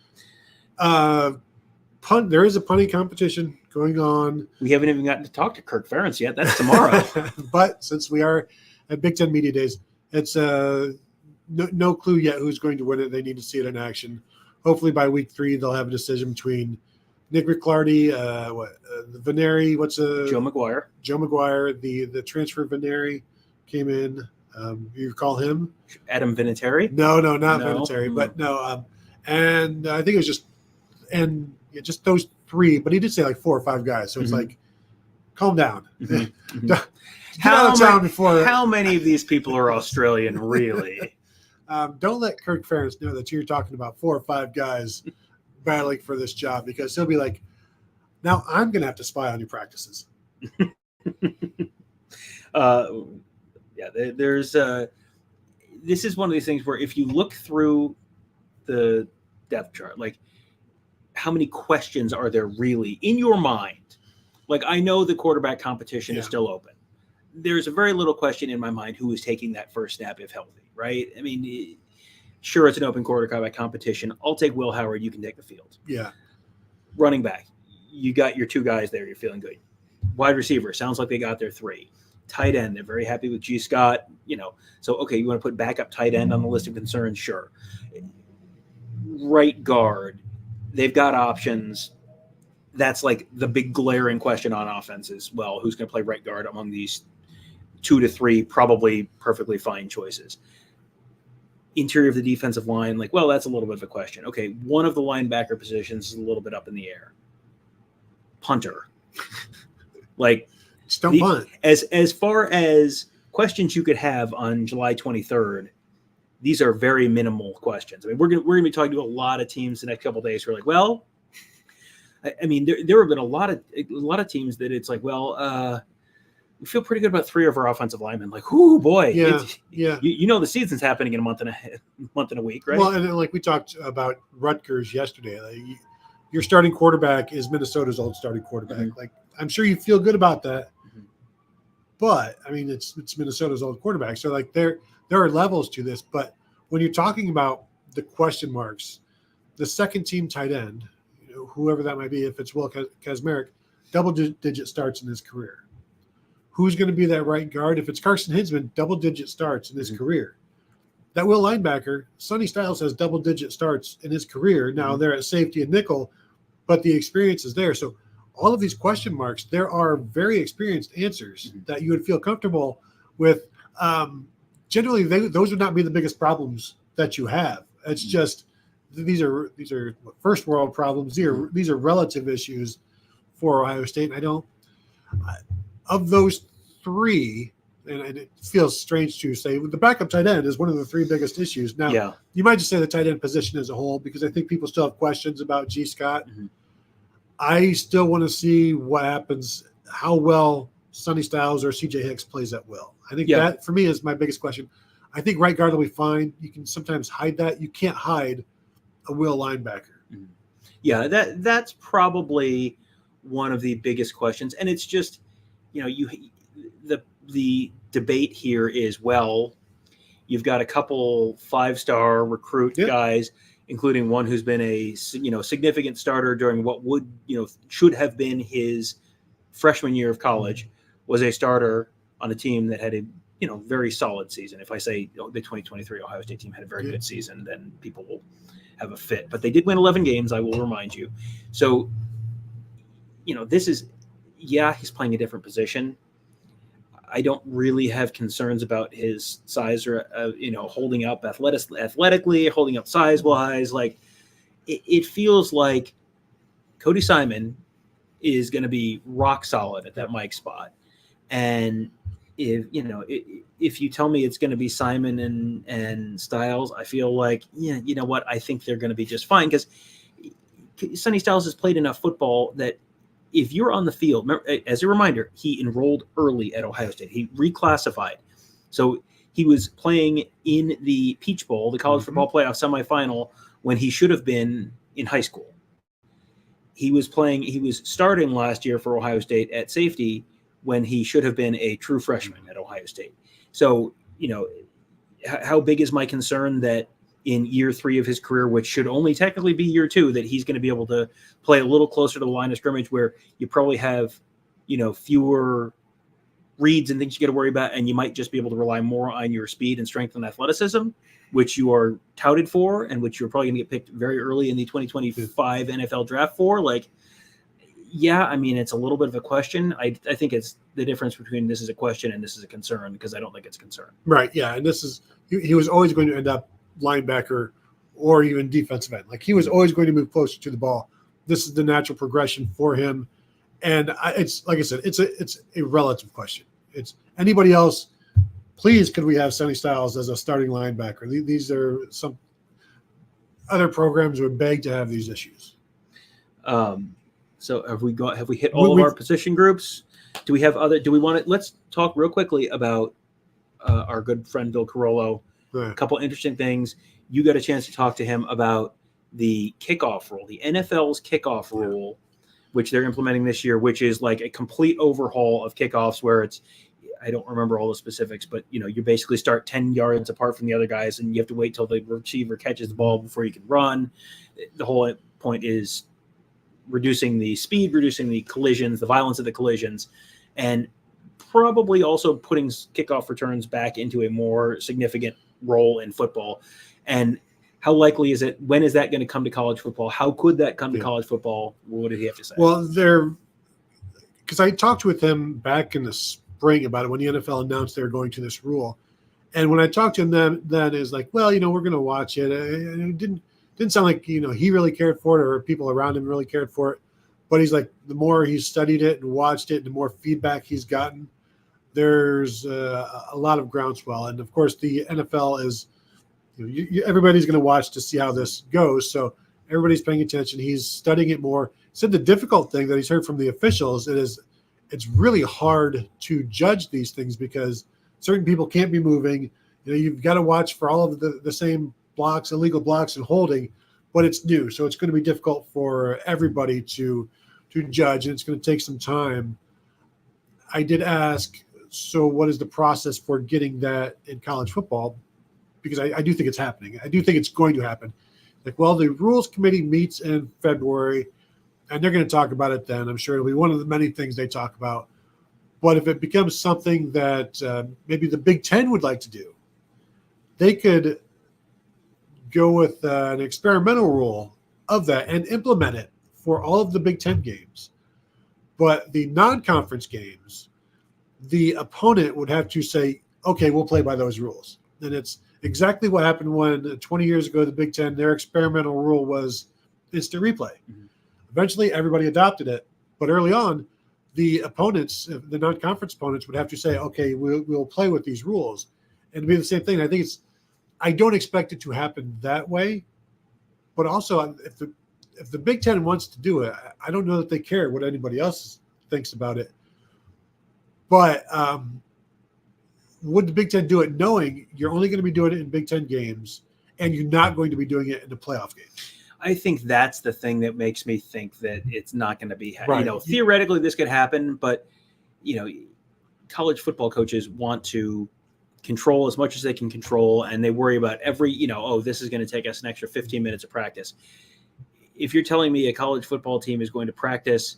is a punting competition going on. We haven't even gotten to talk to Kirk Ferentz yet. That's tomorrow. But since we are at Big Ten Media Days, it's no clue yet who's going to win it. They need to see it in action. Hopefully by week 3, they'll have a decision between Nick Ricciardi, the Veneri, Joe McGuire. Joe McGuire, the transfer Veneri came in. You recall him? Adam Vinatieri? No, not Vinatieri, but no. And I think it was just those 3, but he did say like 4 or 5 guys. So it's like, calm down. Get out of town before. How many of these people are Australian, really? Don't let Kirk Ferentz know that you're talking about 4 or 5 guys battling for this job, because he'll be like, now I'm going to have to spy on your practices. There's this is one of these things where if you look through the depth chart, like how many questions are there really in your mind? Like, I know the quarterback competition is still open. There's a very little question in my mind who is taking that first snap if healthy, right? I mean, sure, it's an open quarterback competition. I'll take Will Howard. You can take the field. Yeah. Running back, you got your two guys there. You're feeling good. Wide receiver, sounds like they got their three. Tight end, they're very happy with G. Scott. So, okay, you want to put backup tight end on the list of concerns? Sure. Right guard, they've got options. That's like the big glaring question on offense is, well, who's going to play right guard among these 2 to 3 probably perfectly fine choices? Interior of the defensive line, like, well, that's a little bit of a question. Okay, one of the linebacker positions is a little bit up in the air. Punter. Like, don't punt. As far as questions you could have on July 23rd, these are very minimal questions. I mean, we're gonna be talking to a lot of teams the next couple of days who are like, well, I mean, there have been a lot of teams that it's like, well, we feel pretty good about 3 of our offensive linemen. Like, oh boy, yeah. The season's happening in a month and a week, right? Well, and then, like we talked about Rutgers yesterday, like, your starting quarterback is Minnesota's old starting quarterback. Mm-hmm. Like, I'm sure you feel good about that, but I mean, it's Minnesota's old quarterback. So, like, there are levels to this. But when you're talking about the question marks, the second team tight end, whoever that might be, if it's Will Kazmarek, double-digit starts in his career. Who's going to be that right guard? If it's Carson Hinzman, double-digit starts in his career. That will linebacker, Sonny Styles, has double-digit starts in his career. Now they're at safety and nickel, but the experience is there. So all of these question marks, there are very experienced answers that you would feel comfortable with. Generally, those would not be the biggest problems that you have. It's just these are first world problems. These are relative issues for Ohio State. And of those 3, and it feels strange to say, the backup tight end is one of the 3 biggest issues. Now, you might just say the tight end position as a whole, because I think people still have questions about G. Scott. Mm-hmm. I still want to see what happens, how well Sonny Styles or C.J. Hicks plays at will. I think that, for me, is my biggest question. I think right guard will be fine. You can sometimes hide that. You can't hide a will linebacker. Mm-hmm. Yeah, that's probably one of the biggest questions. And it's just, the debate here is, well, you've got a couple 5-star recruit guys, including one who's been a significant starter during what should have been his freshman year of college, was a starter on a team that had a very solid season. If I say the 2023 Ohio State team had a very good season, then people will have a fit. But they did win 11 games, I will remind you. So, this is, he's playing a different position. I don't really have concerns about his size or, holding up athletically, holding up size-wise. Like, it feels like Cody Simon is going to be rock solid at that Mike spot. And if you tell me it's going to be Simon and Styles, I feel like, you know what? I think they're going to be just fine, because Sonny Styles has played enough football that if you're on the field, as a reminder, he enrolled early at Ohio State. He reclassified. So he was playing in the Peach Bowl, the college football playoff semifinal, when he should have been in high school. He was starting last year for Ohio State at safety when he should have been a true freshman at Ohio State. So, how big is my concern that in year 3 of his career, which should only technically be year 2, that he's going to be able to play a little closer to the line of scrimmage, where you probably have, fewer reads and things you got to worry about, and you might just be able to rely more on your speed and strength and athleticism, which you are touted for, and which you're probably going to get picked very early in the 2025 NFL draft for. Like, I mean, it's a little bit of a question. I think it's the difference between this is a question and this is a concern, because I don't think it's a concern. Right. Yeah. And this is, he was always going to end up linebacker or even defensive end. Like, he was always going to move closer to the ball. This is the natural progression for him. And it's, like I said, it's a relative question. It's anybody else. Please, could we have Sonny Styles as a starting linebacker? These are some other programs would beg to have these issues. So have we hit all of our position groups? Do we want to, let's talk real quickly about our good friend Bill Carollo. Right. A couple interesting things. You got a chance to talk to him about the kickoff rule, the NFL's kickoff rule, which they're implementing this year, which is like a complete overhaul of kickoffs where it's, I don't remember all the specifics, but you basically start 10 yards apart from the other guys and you have to wait till the receiver catches the ball before you can run. The whole point is reducing the speed, reducing the collisions, the violence of the collisions, and probably also putting kickoff returns back into a more significant role in football. And how likely is it? When is that going to come to college football? How could that come to college football? What did he have to say? Well, because I talked with him back in the spring about it when the NFL announced they were going to this rule. And when I talked to him then is like, well, we're going to watch it. And it didn't sound like, he really cared for it or people around him really cared for it. But he's like, the more he's studied it and watched it, the more feedback he's gotten, there's a lot of groundswell. And of course, the NFL is, everybody's going to watch to see how this goes. So everybody's paying attention. He's studying it more. He said the difficult thing that he's heard from the officials it's really hard to judge these things because certain people can't be moving. You've got to watch for all of the same blocks, illegal blocks and holding, but it's new. So it's going to be difficult for everybody to judge, and it's going to take some time. I did ask, so what is the process for getting that in college football? Because I do think it's happening. I do think it's going to happen. Like, well, the rules committee meets in February, and they're going to talk about it then. I'm sure it'll be one of the many things they talk about. But if it becomes something that maybe the Big Ten would like to do, they could go with an experimental rule of that and implement it for all of the Big Ten games. But the non-conference games, the opponent would have to say, okay, we'll play by those rules. And it's exactly what happened when 20 years ago, the Big Ten, their experimental rule was instant replay. Mm-hmm. Eventually, everybody adopted it. But early on, the opponents, the non-conference opponents, would have to say, okay, we'll play with these rules. And it'd be the same thing. I don't expect it to happen that way. But also, if the Big Ten wants to do it, I don't know that they care what anybody else thinks about it. But would the Big Ten do it knowing you're only going to be doing it in Big Ten games and you're not going to be doing it in the playoff games? I think that's the thing that makes me think that it's not going to be, right. Theoretically this could happen, but, college football coaches want to control as much as they can control, and they worry about every, this is going to take us an extra 15 minutes of practice. If you're telling me a college football team is going to practice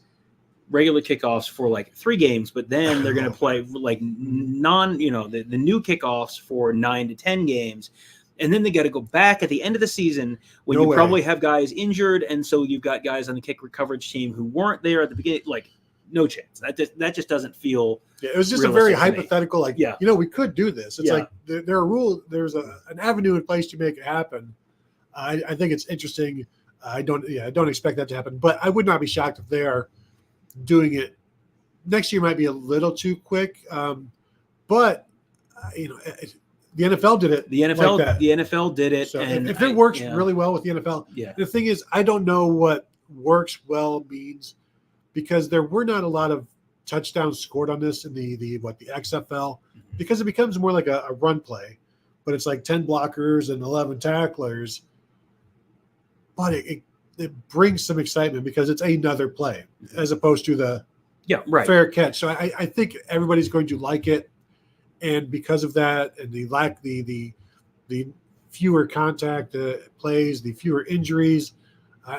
regular kickoffs for like 3 games, but then they're going to play like the new kickoffs for 9 to 10 games. And then they got to go back at the end of the season when you probably have guys injured. And so you've got guys on the kick coverage team who weren't there at the beginning. Like, no chance. That just doesn't feel. Yeah, it was just a very hypothetical, like, we could do this. It's like there are rules. There's an avenue in place to make it happen. I think it's interesting. I don't expect that to happen, but I would not be shocked if they are doing it. Next year might be a little too quick, but the NFL did it. The NFL did it. So and if it works really well with the NFL, the thing is, I don't know what works well means, because there were not a lot of touchdowns scored on this in the XFL, because it becomes more like a run play, but it's like 10 blockers and 11 tacklers. But it brings some excitement because it's another play as opposed to the fair catch. So I think everybody's going to like it. And because of that, and the fewer contact plays, the fewer injuries,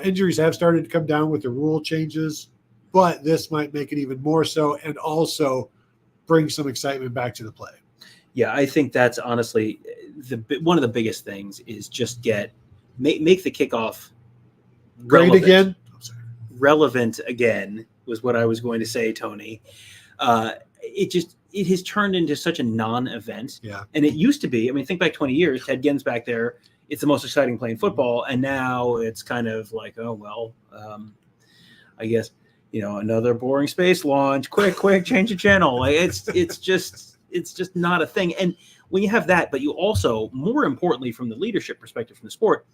injuries have started to come down with the rule changes, but this might make it even more so, and also bring some excitement back to the play. Yeah, I think that's honestly one of the biggest things is just make the kickoff relevant. Relevant again was what I was going to say, Tony. It has turned into such a non-event. Yeah. And it used to be, think back 20 years, Ted Ginn's back there. It's the most exciting play in football. And now it's kind of like, I guess, another boring space launch, quick, change the channel. Like it's just not a thing. And when you have that, but you also, more importantly, from the leadership perspective from the sport,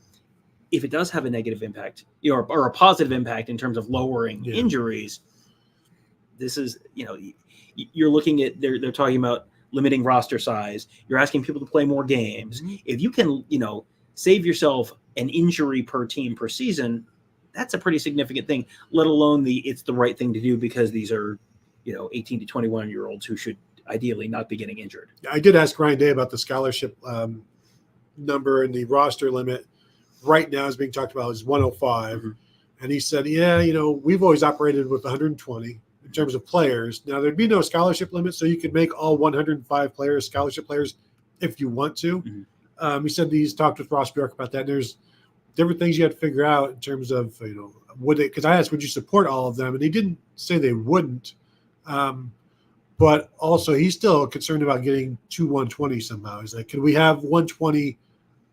if it does have a negative impact or a positive impact in terms of lowering injuries, this is, you're looking at, they're talking about limiting roster size. You're asking people to play more games. Mm-hmm. If you can, save yourself an injury per team per season, that's a pretty significant thing, let alone it's the right thing to do because these are, 18 to 21-year-olds who should ideally not be getting injured. I did ask Ryan Day about the scholarship number, and the roster limit right now is being talked about is 105. Mm-hmm. And he said, we've always operated with 120 in terms of players. Now, there'd be no scholarship limit, so you could make all 105 players scholarship players if you want to. Mm-hmm. He said he's talked with Ross Bjork about that. And there's different things you have to figure out in terms of, because I asked, would you support all of them? And he didn't say they wouldn't. But also he's still concerned about getting to 120 somehow. He's like, can we have 120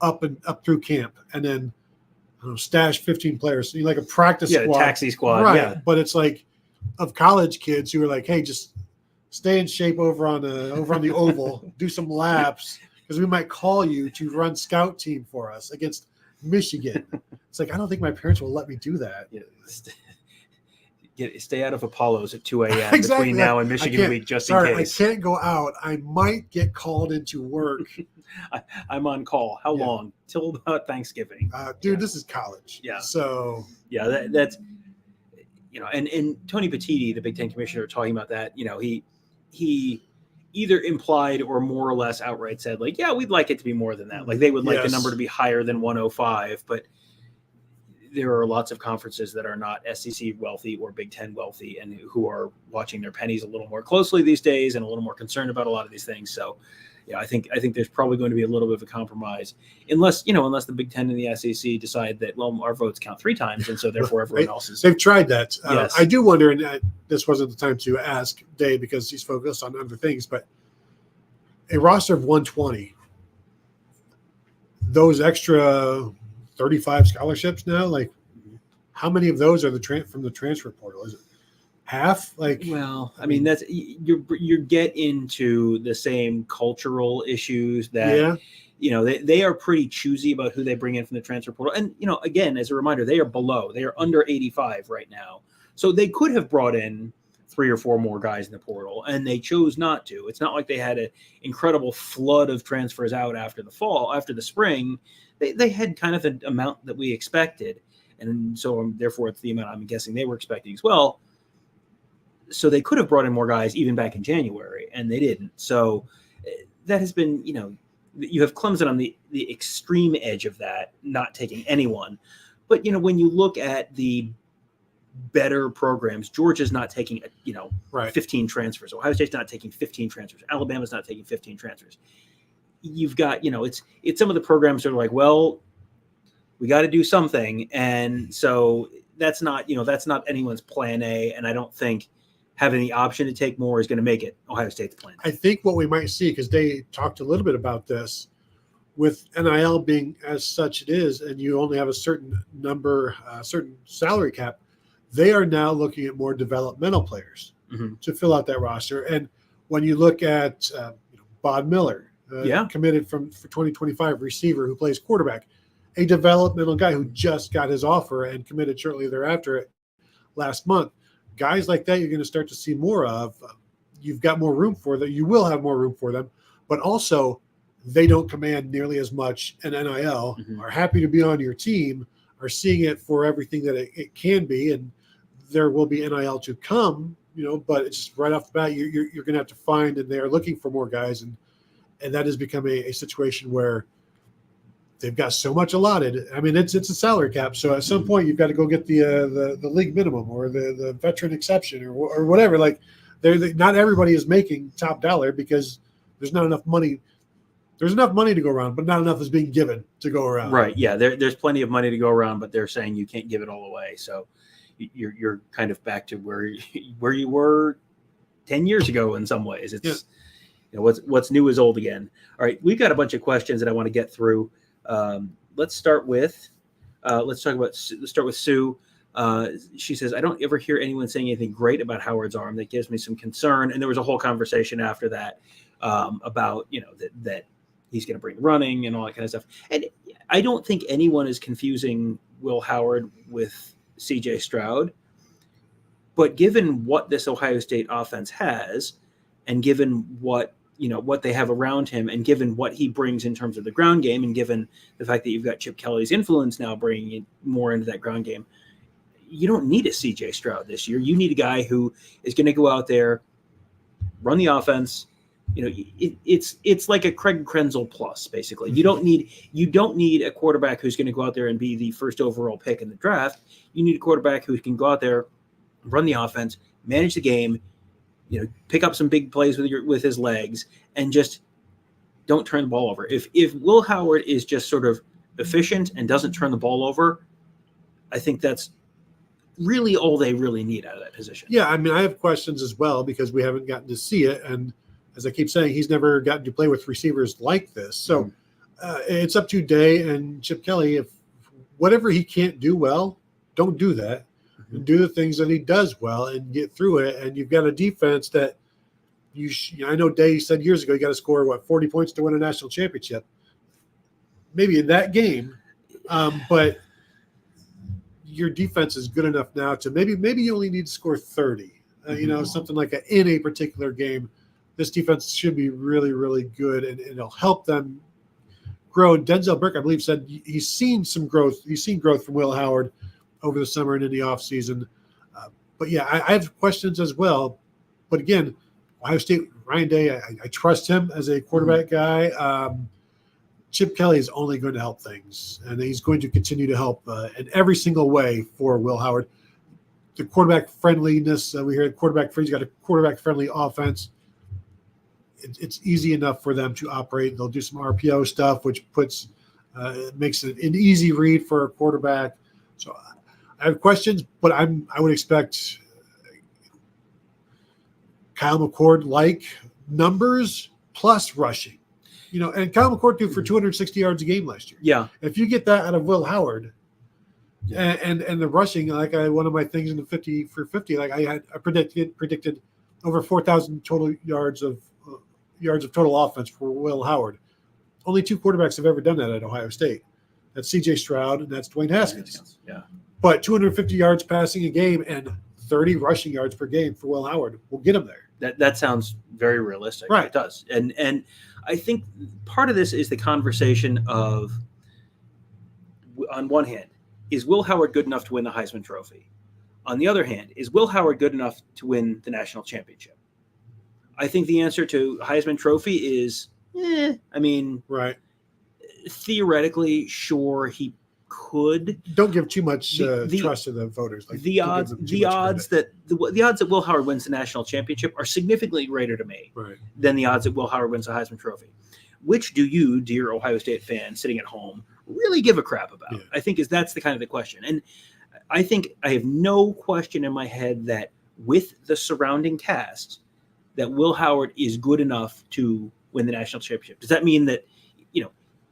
up through camp and then stash 15 players? So like a practice squad. A taxi squad. Right. Yeah. But it's like of college kids who are like, hey, just stay in shape over on the oval, do some laps, because we might call you to run scout team for us against Michigan. It's like, I don't think my parents will let me do that. Stay out of Apollo's at 2 a.m. Exactly. between now and Michigan week, just in case. I can't go out. I might get called into work. I'm on call. How long? Till about Thanksgiving. Dude, this is college. Yeah. So. Yeah, that's, and Tony Petiti, the Big Ten commissioner, talking about that, he either implied or more or less outright said, like, yeah, we'd like it to be more than that. Like, they would like the number to be higher than 105, but there are lots of conferences that are not SEC wealthy or Big Ten wealthy and who are watching their pennies a little more closely these days and a little more concerned about a lot of these things. So, I think there's probably going to be a little bit of a compromise unless the Big Ten and the SEC decide that, well, our votes count 3 times. And so therefore everyone else's. They've tried that. Yes. I do wonder, and this wasn't the time to ask Dave because he's focused on other things, but a roster of 120, those extra 35 scholarships now, like how many of those are from the transfer portal? Is it half? Like, well, I mean that's you get into the same cultural issues that they are pretty choosy about who they bring in from the transfer portal. And again, as a reminder, they are under 85 right now, so they could have brought in 3 or 4 more guys in the portal, and they chose not to. It's not like they had an incredible flood of transfers out after the spring. They had kind of the amount that we expected. And so therefore it's the amount I'm guessing they were expecting as well. So they could have brought in more guys even back in January, and they didn't. So that has been, you have Clemson on the extreme edge of that, not taking anyone. But, when you look at the better programs, Georgia's not taking, 15 transfers. Ohio State's not taking 15 transfers. Alabama's not taking 15 transfers. You've got, it's some of the programs that are like, well, we got to do something. And so that's not anyone's plan A. And I don't think having the option to take more is going to make it Ohio State's plan. I think what we might see, because they talked a little bit about this, with NIL being as such it is, and you only have a certain number, certain salary cap, they are now looking at more developmental players to fill out that roster. And when you look at Bod Miller, committed for 2025 receiver who plays quarterback, a developmental guy who just got his offer and committed shortly thereafter last month. Guys like that you're going to start to see more of. You've got more room for them. You will have more room for them, but also they don't command nearly as much in NIL, are happy to be on your team, are seeing it for everything that it can be, and there will be NIL to come, but it's just right off the bat, you're going to have to find, and they're looking for more guys, and that has become a situation where they've got so much allotted. I mean, it's a salary cap. So at some point, you've got to go get the league minimum or the veteran exception or whatever. Like, not everybody is making top dollar because there's not enough money. There's enough money to go around, but not enough is being given to go around. Right. Yeah. There's plenty of money to go around, but they're saying you can't give it all away. So you're kind of back to where you were 10 years ago in some ways. It's what's new is old again. All right, we've got a bunch of questions that I want to get through. Let's start with Sue. She says, I don't ever hear anyone saying anything great about Howard's arm. That gives me some concern. And there was a whole conversation after that about, that he's going to bring running and all that kind of stuff. And I don't think anyone is confusing Will Howard with CJ Stroud. But given what this Ohio State offense has, and given what they have around him, and given what he brings in terms of the ground game, and given the fact that you've got Chip Kelly's influence now bringing it more into that ground game, you don't need a CJ Stroud this year. You need a guy who is going to go out there, run the offense. It's like a Craig Krenzel plus, basically. You don't need a quarterback who's going to go out there and be the first overall pick in the draft. You need a quarterback who can go out there, run the offense, manage the game, pick up some big plays with his legs, and just don't turn the ball over. If Will Howard is just sort of efficient and doesn't turn the ball over, I think that's really all they really need out of that position. Yeah, I mean, I have questions as well because we haven't gotten to see it, and as I keep saying, he's never gotten to play with receivers like this. So it's up to Day and Chip Kelly. If whatever he can't do well, don't do that. And do the things that he does well and get through it. And you've got a defense that I know Day said years ago, you got to score 40 points to win a national championship. Maybe in that game, but your defense is good enough now to maybe you only need to score 30. Something like that in a particular game. This defense should be really, really good, and it'll help them grow. And Denzel Burke, I believe, said he's seen some growth. He's seen growth from Will Howard over the summer and in the offseason. But, yeah, I have questions as well. But, again, Ohio State, Ryan Day, I trust him as a quarterback guy. Chip Kelly is only going to help things, and he's going to continue to help in every single way for Will Howard. The quarterback friendliness, we hear quarterback free. He's got a quarterback friendly offense. It's easy enough for them to operate. They'll do some RPO stuff, which makes it an easy read for a quarterback. So I have questions, but I would expect Kyle McCord-like numbers plus rushing. And Kyle McCord threw for 260 yards a game last year. Yeah. If you get that out of Will Howard, and the rushing, like one of my things in the 50 for 50, like I predicted over 4,000 total yards of total offense for Will Howard. Only two quarterbacks have ever done that at Ohio State. That's C.J. Stroud and that's Dwayne Haskins. Yeah. But 250 yards passing a game and 30 rushing yards per game for Will Howard will get him there. That sounds very realistic. Right. It does. And I think part of this is the conversation of, on one hand, is Will Howard good enough to win the Heisman Trophy? On the other hand, is Will Howard good enough to win the national championship? I think the answer to Heisman Trophy is, right. Theoretically, sure, he could. Don't give too much trust to the voters. Like, the odds that Will Howard wins the national championship are significantly greater to me than the odds that Will Howard wins the Heisman Trophy. Which do you, dear Ohio State fan sitting at home, really give a crap about? Yeah. I think that's the kind of the question. And I think I have no question in my head that with the surrounding cast, that Will Howard is good enough to win the national championship. Does that mean that,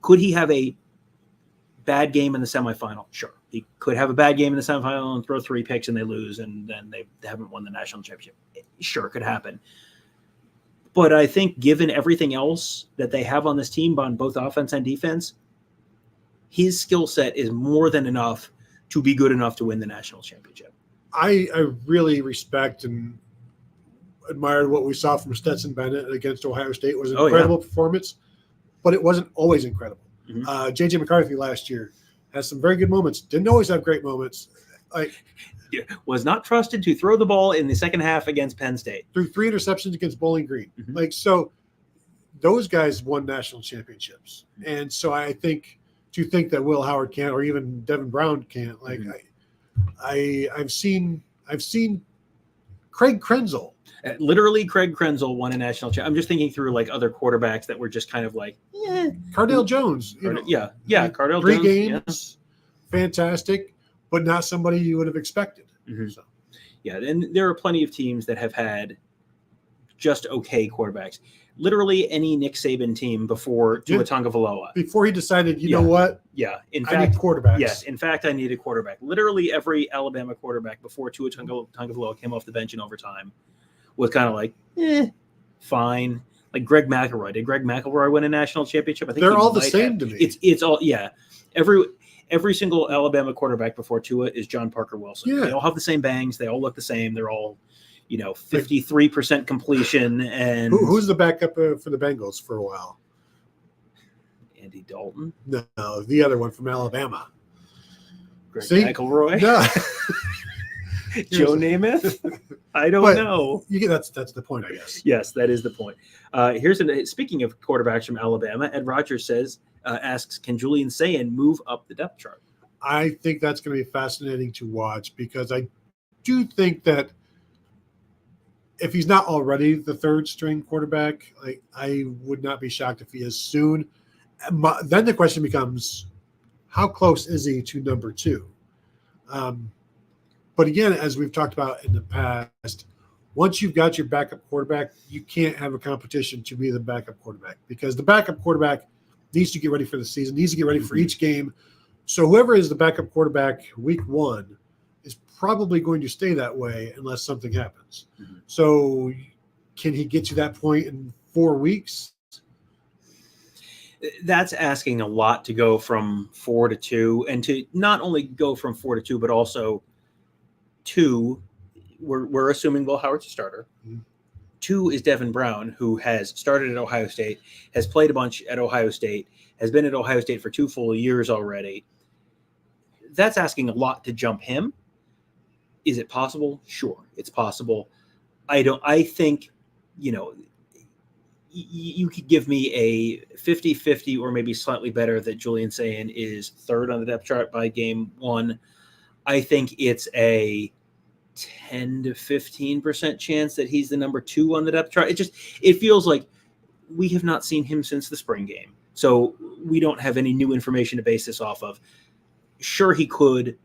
could he have a bad game in the semifinal? Sure. He could have a bad game in the semifinal and throw 3 picks and they lose and then they haven't won the national championship. Sure, it could happen. But I think given everything else that they have on this team, on both offense and defense, his skill set is more than enough to be good enough to win the national championship. I really respect and admired what we saw from Stetson Bennett against Ohio State. It was an incredible performance, but it wasn't always incredible. Mm-hmm. J.J. McCarthy last year has some very good moments. Didn't always have great moments. Was not trusted to throw the ball in the second half against Penn State. Threw 3 interceptions against Bowling Green. Mm-hmm. So those guys won national championships. And so I think that Will Howard can't, or even Devin Brown can't. I've seen Craig Krenzel. Literally, Craig Krenzel won a national championship. I'm just thinking through other quarterbacks that were just kind of Cardale Jones. Cardale 3 Jones, games, fantastic, but not somebody you would have expected. Mm-hmm. So. Yeah, and there are plenty of teams that have had just okay quarterbacks. Literally any Nick Saban team before Tua Tagovailoa. Before he decided, you know what? Yeah. I need quarterbacks. Yes. In fact, I need a quarterback. Literally every Alabama quarterback before Tua Tagovailoa came off the bench in overtime was kind of fine. Like Greg McElroy. Did Greg McElroy win a national championship? I think they're all the same to me. It's all, yeah. every single Alabama quarterback before Tua is John Parker Wilson. Yeah. They all have the same bangs. They all look the same. They're all, 53% completion. And who's the backup for the Bengals for a while? Andy Dalton. No, the other one from Alabama. Greg McElroy. No. Joe Namath. I don't know. That's the point, I guess. Yes, that is the point. Speaking of quarterbacks from Alabama, Ed Rogers asks, can Julian Sayin move up the depth chart? I think that's going to be fascinating to watch because I do think that if he's not already the third string quarterback, I would not be shocked if he is soon. Then the question becomes, how close is he to number 2? But again, as we've talked about in the past, once you've got your backup quarterback, you can't have a competition to be the backup quarterback because the backup quarterback needs to get ready for the season, needs to get ready for each game. So whoever is the backup quarterback week 1 is probably going to stay that way unless something happens. Mm-hmm. So can he get to that point in 4 weeks? That's asking a lot to go from 4 to 2, and to not only go from 4 to 2, but also 2. We're assuming Will Howard's a starter. Mm-hmm. 2 is Devin Brown, who has started at Ohio State, has played a bunch at Ohio State, has been at Ohio State for 2 full years already. That's asking a lot to jump him. Is it possible? Sure, it's possible. I think, you could give me a 50-50 or maybe slightly better that Julian Sayin is third on the depth chart by game 1. I think it's a 10 to 15% chance that he's the number 2 on the depth chart. It feels like we have not seen him since the spring game. So we don't have any new information to base this off of. Sure, he could.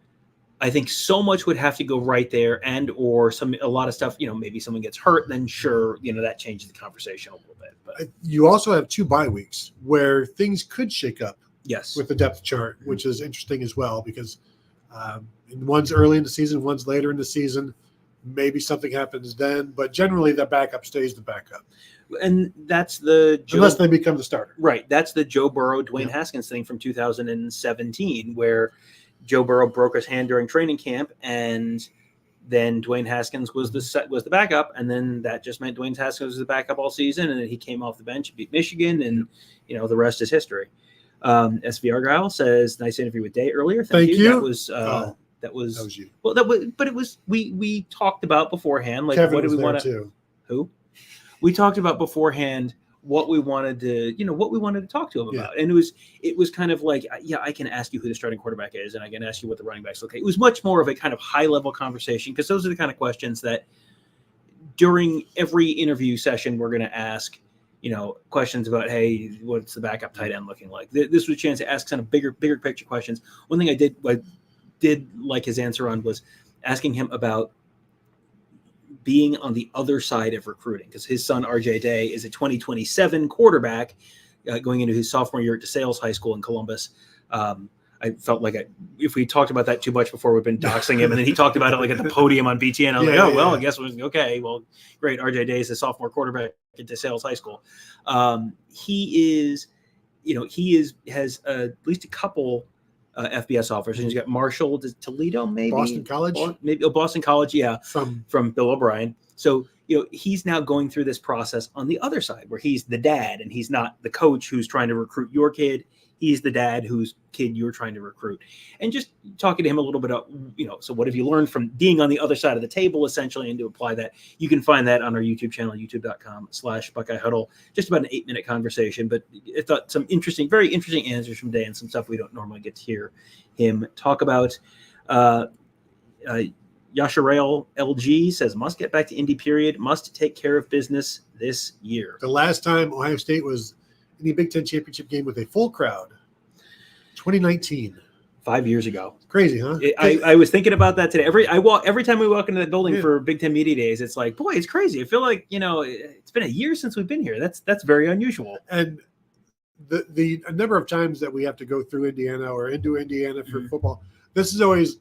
I think so much would have to go right there, and or a lot of stuff. Maybe someone gets hurt, then sure, that changes the conversation a little bit. But you also have 2 bye weeks where things could shake up. Yes, with the depth chart, which is interesting as well because one's early in the season, one's later in the season. Maybe something happens then, but generally the backup stays the backup. And that's unless they become the starter. Right. That's the Joe Burrow, Dwayne Haskins thing from 2017, where Joe Burrow broke his hand during training camp, and then Dwayne Haskins was the backup, and then that just meant Dwayne Haskins was the backup all season, and then he came off the bench and beat Michigan, and the rest is history. SV Argyle says, "Nice interview with Day earlier. Thank you. That was you. Well, but it was we talked about beforehand. Like, Kevin what do we want to? Who? We talked about beforehand what we wanted to talk to him about, and it was kind of like, I can ask you who the starting quarterback is, and I can ask you what the running backs look like. It was much more of a kind of high level conversation because those are the kind of questions that during every interview session we're going to ask. Questions about, hey, what's the backup tight end looking like? This was a chance to ask kind of bigger picture questions. One thing I did like his answer on was asking him about being on the other side of recruiting, because his son RJ Day is a 2027 quarterback going into his sophomore year at DeSales High School in Columbus. I felt like if we talked about that too much before, we've been doxing him, and then he talked about it like at the podium on BTN. I was I guess it was okay. Well, great. RJ Day is a sophomore quarterback at DeSales High School. He has at least a couple FBS offers, and he's got Marshall, Toledo, maybe Boston College, Boston College, from Bill O'Brien. So he's now going through this process on the other side, where he's the dad, and he's not the coach who's trying to recruit your kid. He's the dad whose kid you're trying to recruit. And just talking to him a little bit about, so what have you learned from being on the other side of the table, essentially, and to apply that. You can find that on our YouTube channel, youtube.com/Buckeye Huddle. Just about an 8-minute conversation, but I thought some very interesting answers from Day and some stuff we don't normally get to hear him talk about. Yasharael LG says, must get back to Indy, period. Must take care of business this year. The last time Ohio State was in the Big Ten championship game with a full crowd, 2019. 5 years ago. Crazy, huh? I was thinking about that today. Every time we walk into that building for Big Ten Media Days, it's like, boy, it's crazy. I feel like, it's been a year since we've been here. That's very unusual. And the number of times that we have to go through Indiana or into Indiana for football, this is always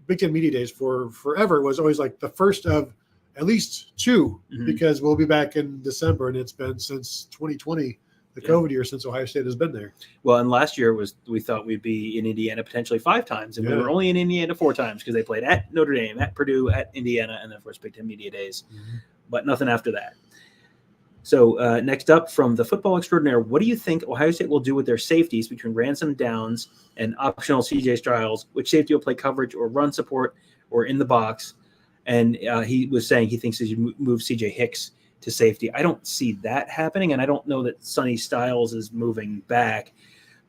Big Ten Media Days for forever. It was always like the first of at least 2 because we'll be back in December, and it's been since 2020 the COVID year since Ohio State has been there. Well, and last year we thought we'd be in Indiana potentially 5 times, and we were only in Indiana 4 times because they played at Notre Dame, at Purdue, at Indiana, and then of course Big Ten Media Days, but nothing after that. So next up from the football extraordinaire, what do you think Ohio State will do with their safeties between Ransom, Downs, and optional CJ Striles? Which safety will play coverage or run support or in the box? And he was saying he thinks he should move CJ Hicks to safety. I don't see that happening, and I don't know that Sonny Styles is moving back.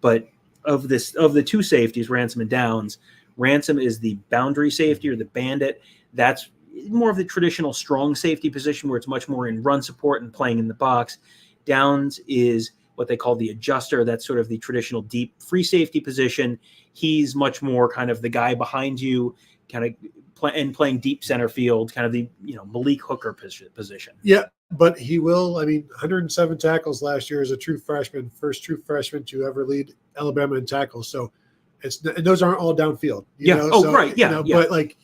But of the 2 safeties, Ransom and Downs, Ransom is the boundary safety or the bandit. That's more of the traditional strong safety position where it's much more in run support and playing in the box. Downs is what they call the adjuster. That's sort of the traditional deep free safety position. He's much more kind of the guy behind you, kind of playing deep center field, kind of the Malik Hooker position. Yeah, but he will. I mean, 107 tackles last year as a true freshman, first true freshman to ever lead Alabama in tackles. So those aren't all downfield. Right. Yeah. But like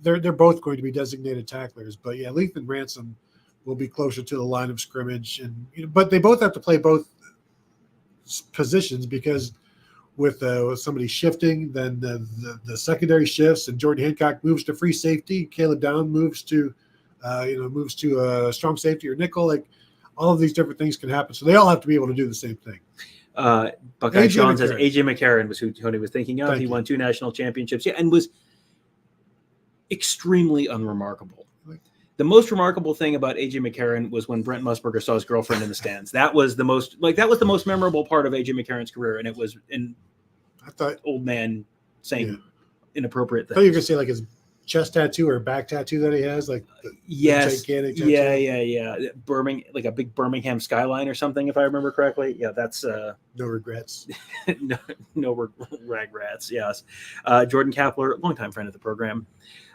they're both going to be designated tacklers. But yeah, Leaf and Ransom will be closer to the line of scrimmage, and but they both have to play both positions because with somebody shifting, then the secondary shifts, and Jordan Hancock moves to free safety. Caleb Down moves to strong safety or nickel. Like all of these different things can happen. So they all have to be able to do the same thing. Buckeye Sean says AJ McCarron was who Tony was thinking of. He won 2 national championships, and was extremely unremarkable. The most remarkable thing about AJ McCarron was when Brent Musburger saw his girlfriend in the stands. That was the most memorable part of AJ McCarron's career, and it was I thought old man saying inappropriate things. I thought you were gonna say like his chest tattoo or back tattoo that he has, like the gigantic tattoo. Yeah. Like a big Birmingham skyline or something, if I remember correctly. Yeah, that's no regrets. no regrets. Yes, Jordan Kapler, longtime friend of the program.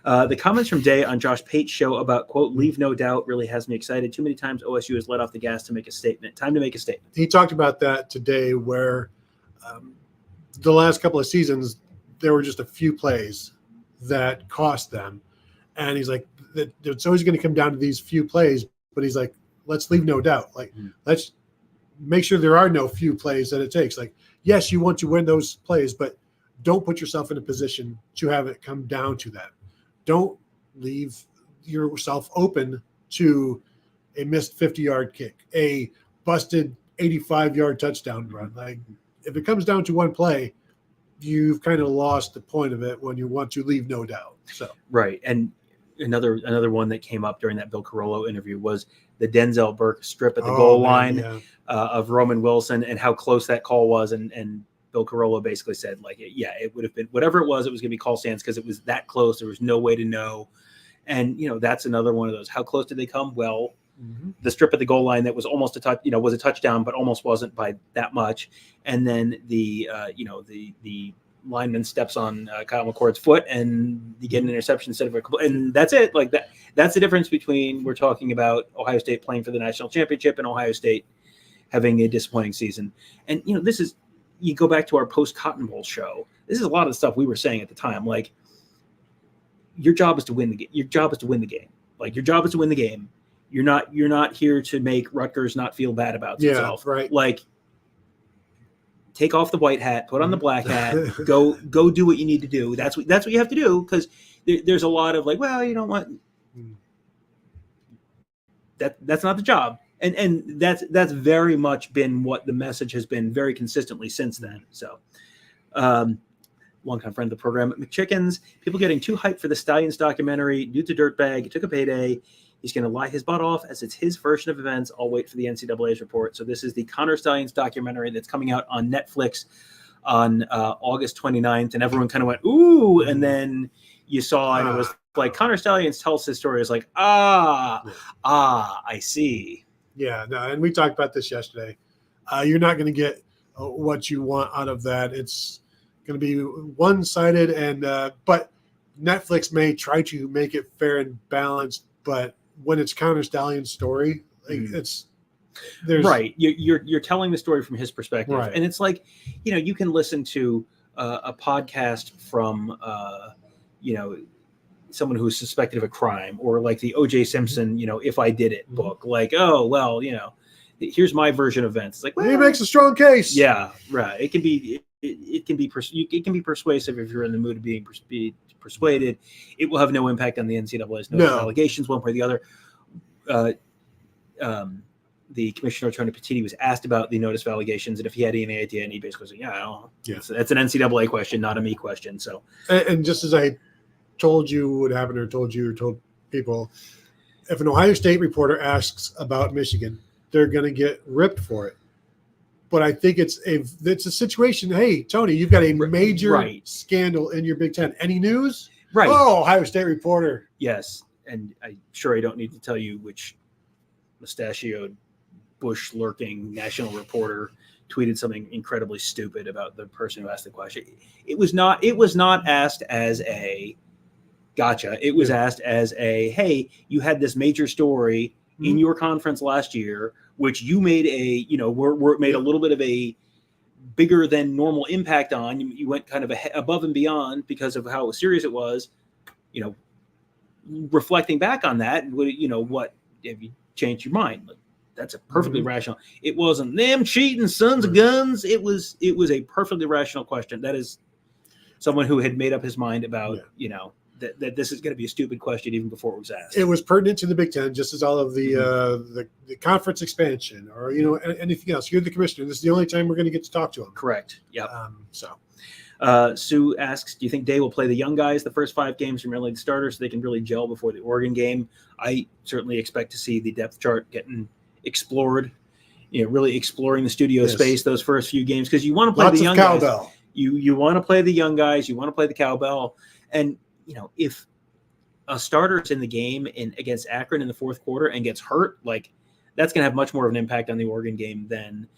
The comments from Day on Josh Pate's show about, quote, leave no doubt really has me excited. Too many times OSU has let off the gas to make a statement. Time to make a statement. He talked about that today where the last couple of seasons, there were just a few plays that cost them. And he's like, it's always going to come down to these few plays. But he's like, let's leave no doubt. Like, let's make sure there are no few plays that it takes. Like, yes, you want to win those plays, but don't put yourself in a position to have it come down to that. Don't leave yourself open to a missed 50-yard kick, a busted 85-yard touchdown run. Like, if it comes down to one play, you've kind of lost the point of it when you want to leave no doubt. So right, and another one that came up during that Bill Carollo interview was the Denzel Burke strip at the goal line of Roman Wilson and how close that call was, and Bill Carollo basically said, like, it would have been whatever it was going to be call stands because it was that close. There was no way to know. And, that's another one of those. How close did they come? Well, the strip at the goal line that was almost a touch, was a touchdown, but almost wasn't by that much. And then the lineman steps on Kyle McCord's foot and you get an interception instead of and that's it. Like that's the difference between we're talking about Ohio State playing for the national championship and Ohio State having a disappointing season. And, this is, you go back to our post-Cotton Bowl show. This is a lot of the stuff we were saying at the time. Like, your job is to win the game. Your job is to win the game. Like, your job is to win the game. You're not here to make Rutgers not feel bad about itself. Right. Like, take off the white hat, put on the black hat, go do what you need to do. That's what you have to do, because there's a lot of like, well, you don't want that's not the job. And that's very much been what the message has been very consistently since then. So, longtime friend of the program, McChickens, people getting too hyped for the Stalions documentary. Dude's a dirtbag. He took a payday. He's going to lie his butt off as it's his version of events. I'll wait for the NCAA's report. So this is the Connor Stalions documentary that's coming out on Netflix on August 29th. And everyone kind of went, ooh. And then you saw, and it was like, Connor Stalions tells his story. It's like, I see. Yeah, no, and we talked about this yesterday. You're not going to get what you want out of that. It's going to be one-sided, and but Netflix may try to make it fair and balanced. But when it's Connor Stalions' story, like there's right. You're telling the story from his perspective, right. And it's like, you can listen to a podcast from someone who's suspected of a crime, or like the O.J. Simpson, If I Did It book. Like, oh, well, here's my version of events. It's like, well, he makes a strong case. Yeah, right. It can be persuasive if you're in the mood of being persuaded. It will have no impact on the NCAA's allegations, one way or the other. The commissioner, Attorney Petiti, was asked about the notice of allegations and if he had any idea, and he basically said, "Yeah, I don't know. Yeah. That's an NCAA question, not a me question." So, and just as I told you would happen, or told people, if an Ohio State reporter asks about Michigan, they're going to get ripped for it. But I think it's a situation. Hey, Tony, you've got a major scandal in your Big Ten. Any news? Right. Oh, Ohio State reporter. Yes, and I'm sure I don't need to tell you which mustachioed, bush-lurking national reporter tweeted something incredibly stupid about the person who asked the question. It was not asked as a gotcha. It was asked as a, hey, you had this major story in your conference last year, which you made made a little bit of a bigger than normal impact on. You went kind of above and beyond because of how serious it was. Reflecting back on that, what have you changed your mind? Like, that's a perfectly rational. It wasn't them cheating sons of guns. It was a perfectly rational question. That is someone who had made up his mind about that this is going to be a stupid question even before it was asked. It was pertinent to the Big Ten, just as all of the conference expansion or anything else. You're the commissioner. This is the only time we're going to get to talk to him. Correct. Yep. Sue asks, do you think Day will play the young guys the first 5 games from really the starters so they can really gel before the Oregon game? I certainly expect to see the depth chart getting explored, really exploring the studio space those first few games, because you want to play the young guys. You want to play the young guys. You want to play the cowbell. And, if a starter's in the game against Akron in the fourth quarter and gets hurt, like that's going to have much more of an impact on the Oregon game than,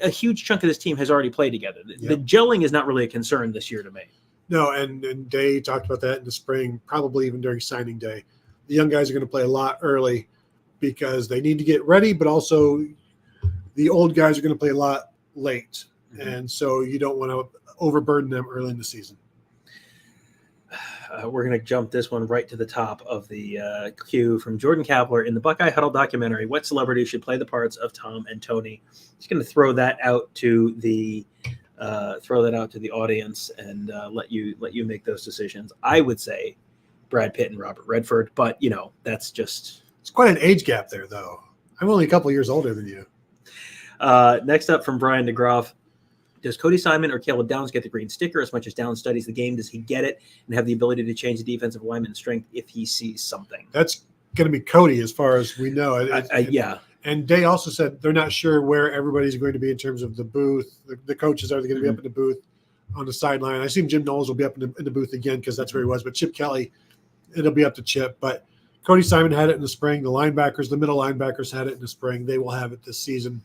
a huge chunk of this team has already played together. The gelling is not really a concern this year to me. No, and Day talked about that in the spring, probably even during signing day. The young guys are going to play a lot early because they need to get ready, but also the old guys are going to play a lot late. Mm-hmm. And so you don't want to overburden them early in the season. We're going to jump this one right to the top of the queue from Jordan Kapler in the Buckeye Huddle documentary. What celebrity should play the parts of Tom and Tony? Just going to throw that out to the audience and let you make those decisions. I would say Brad Pitt and Robert Redford, but that's just, it's quite an age gap there, though. I'm only a couple years older than you. Next up from Brian DeGroff. Does Cody Simon or Caleb Downs get the green sticker as much as Downs studies the game? Does he get it and have the ability to change the defensive lineman's strength if he sees something? That's going to be Cody as far as we know. Yeah. And Day also said they're not sure where everybody's going to be in terms of the booth. The coaches, are they going to be up in the booth on the sideline? I assume Jim Knowles will be up in the booth again because that's where he was. But Chip Kelly, it'll be up to Chip. But Cody Simon had it in the spring. The middle linebackers had it in the spring. They will have it this season.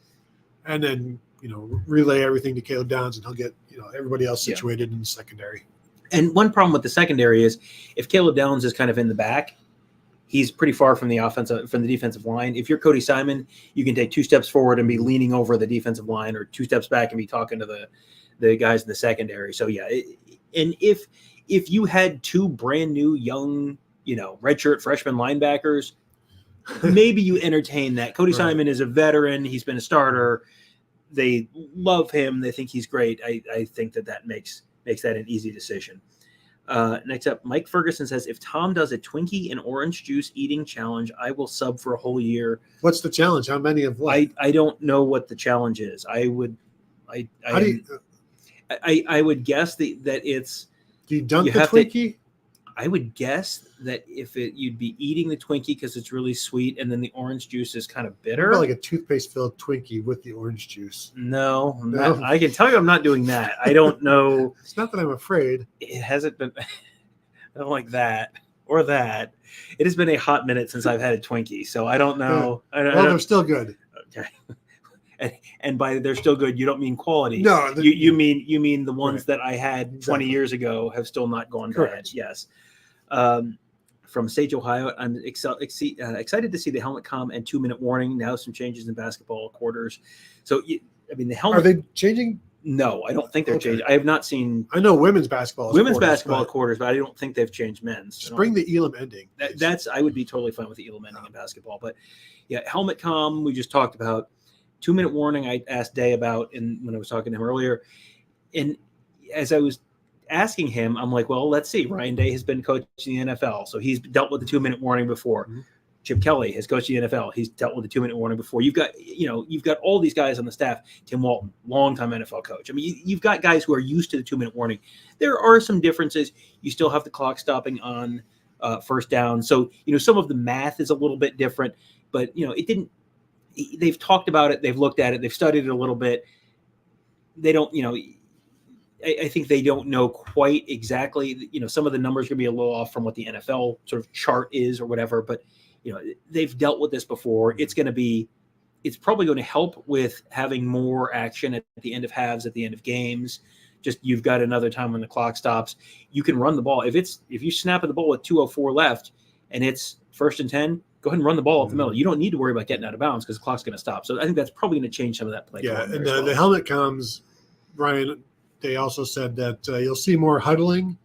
And then, relay everything to Caleb Downs, and he'll get, everybody else situated in the secondary. And one problem with the secondary is if Caleb Downs is kind of in the back, he's pretty far from the defensive line. If you're Cody Simon, you can take 2 steps forward and be leaning over the defensive line, or 2 steps back and be talking to the guys in the secondary. So and if you had 2 brand new young, redshirt freshman linebackers, maybe you entertain that. Cody Simon is a veteran. He's been a starter. They love him. They think he's great. I think that makes that an easy decision. Next up, Mike Ferguson says, if Tom does a Twinkie and orange juice eating challenge, I will sub for a whole year. What's the challenge? How many of what? I don't know what the challenge is. I would guess that it's. Do you dunk the Twinkie? I would guess that you'd be eating the Twinkie because it's really sweet, and then the orange juice is kind of bitter. Like a toothpaste-filled Twinkie with the orange juice. No. I can tell you I'm not doing that. I don't know. It's not that I'm afraid. It hasn't been. I don't like that or that. It has been a hot minute since I've had a Twinkie, so I don't know. Yeah. They're still good. Okay. And by they're still good, you don't mean quality. No, you mean the ones that I had 20 years ago have still not gone bad. Yes. From Sage, Ohio, I'm excited to see the helmet com and 2-minute warning. Now some changes in basketball quarters. So the helmet. Are they changing No, I don't think they're Okay. changed. I have not seen I know women's basketball. quarters, but I don't think they've changed men's. Just bring the Elam ending. That's I would be totally fine with the Elam ending in basketball. But yeah, helmet comm we just talked about. 2-minute warning I asked Day about when I was talking to him earlier. And as I was asking him, I'm like, well, let's see. Ryan Day has been coaching the NFL, so he's dealt with the 2-minute warning before. Mm-hmm. Chip Kelly has coached the NFL. He's dealt with the 2-minute warning before. You've got all these guys on the staff. Tim Walton, longtime NFL coach. I mean, you've got guys who are used to the 2-minute warning. There are some differences. You still have the clock stopping on first down. So, some of the math is a little bit different, but, it didn't – they've talked about it. They've looked at it. They've studied it a little bit. They don't, I think they don't know quite exactly, some of the numbers are going to be a little off from what the NFL sort of chart is or whatever, but they've dealt with this before. It's probably going to help with having more action at the end of halves, at the end of games. Just you've got another time when the clock stops. You can run the ball. If you snap at the ball with 2:04 left and it's 1st and 10, go ahead and run the ball up the middle. You don't need to worry about getting out of bounds because the clock's going to stop. So I think that's probably going to change some of that play. Yeah, and the helmet comms, Ryan, they also said that you'll see more huddling.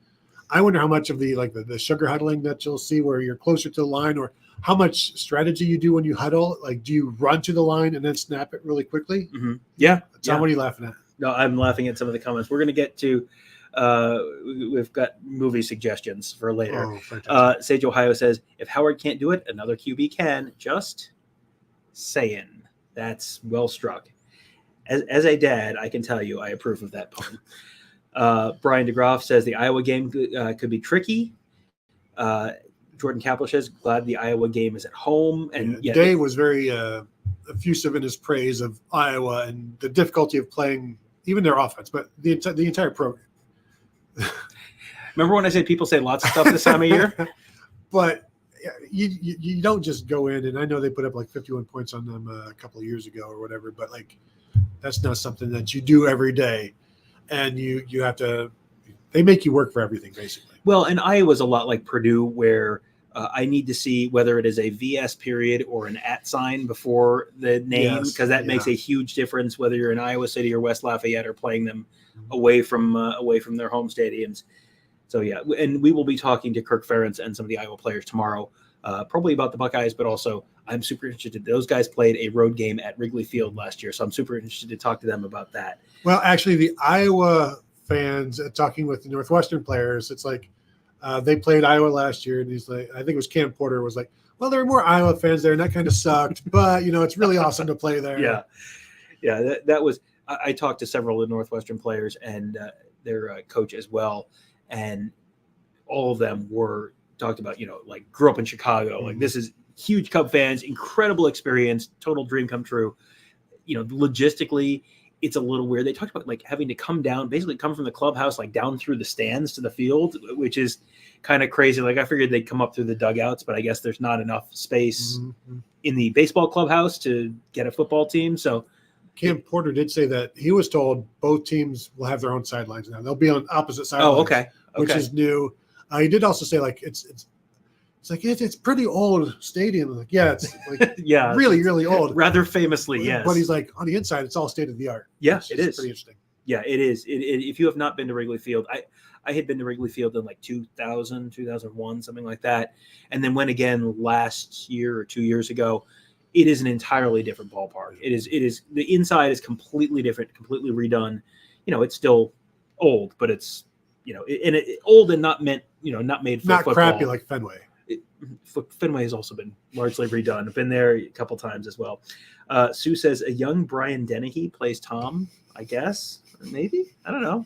I wonder how much of the sugar huddling that you'll see where you're closer to the line, or how much strategy you do when you huddle. Like, do you run to the line and then snap it really quickly? Mm-hmm. Yeah. Tom, what are you laughing at? No, I'm laughing at some of the comments. We're going to get to we've got movie suggestions for later. Sage Ohio says, if Howard can't do it, another QB can. Just saying. That's well struck. As a dad, I can tell you I approve of that pun. Brian DeGroff says the Iowa game could be tricky. Jordan Kapler says, glad the Iowa game is at home. And Day was very effusive in his praise of Iowa and the difficulty of playing even their offense, but the entire program. Remember when I said people say lots of stuff this time of year? But you don't just go in, and I know they put up like 51 points on them a couple of years ago or whatever, but that's not something that you do every day. And you have to – they make you work for everything, basically. Well, and Iowa's a lot like Purdue, where I need to see whether it is a VS period or an @ sign before the name, because that makes a huge difference whether you're in Iowa City or West Lafayette or playing them away from their home stadiums. So, yeah, and we will be talking to Kirk Ferentz and some of the Iowa players tomorrow, probably about the Buckeyes, but also I'm super interested. Those guys played a road game at Wrigley Field last year, so I'm super interested to talk to them about that. Well, actually, the Iowa fans talking with the Northwestern players, it's like they played Iowa last year, and he's like, I think it was Cam Porter was like, well, there were more Iowa fans there, and that kind of sucked, but it's really awesome to play there. Yeah, that was. I talked to several of the Northwestern players and their coach as well, and all of them were talked about, grew up in Chicago, like this is huge Cub fans, incredible experience, total dream come true. Logistically, it's a little weird. They talked about having to come from the clubhouse, down through the stands to the field, which is kind of crazy. I figured they'd come up through the dugouts, but I guess there's not enough space in the baseball clubhouse to get a football team. So Cam Porter did say that he was told both teams will have their own sidelines now. They'll be on opposite sidelines. Oh, okay. Which is new. He did also say it's pretty old stadium. It's really, really old. Rather famously, yes. But he's on the inside, it's all state of the art. Yeah, it is pretty interesting. Yeah, it is. If you have not been to Wrigley Field, I had been to Wrigley Field in 2000, 2001, something like that, and then went again last year or 2 years ago. It is an entirely different ballpark. It is the inside is completely different, completely redone. It's still old, but it's old and not meant not made for not football. Crappy like Fenway. Fenway has also been largely redone. I've been there a couple times as well. Sue says a young Brian Dennehy plays Tom. I guess maybe I don't know.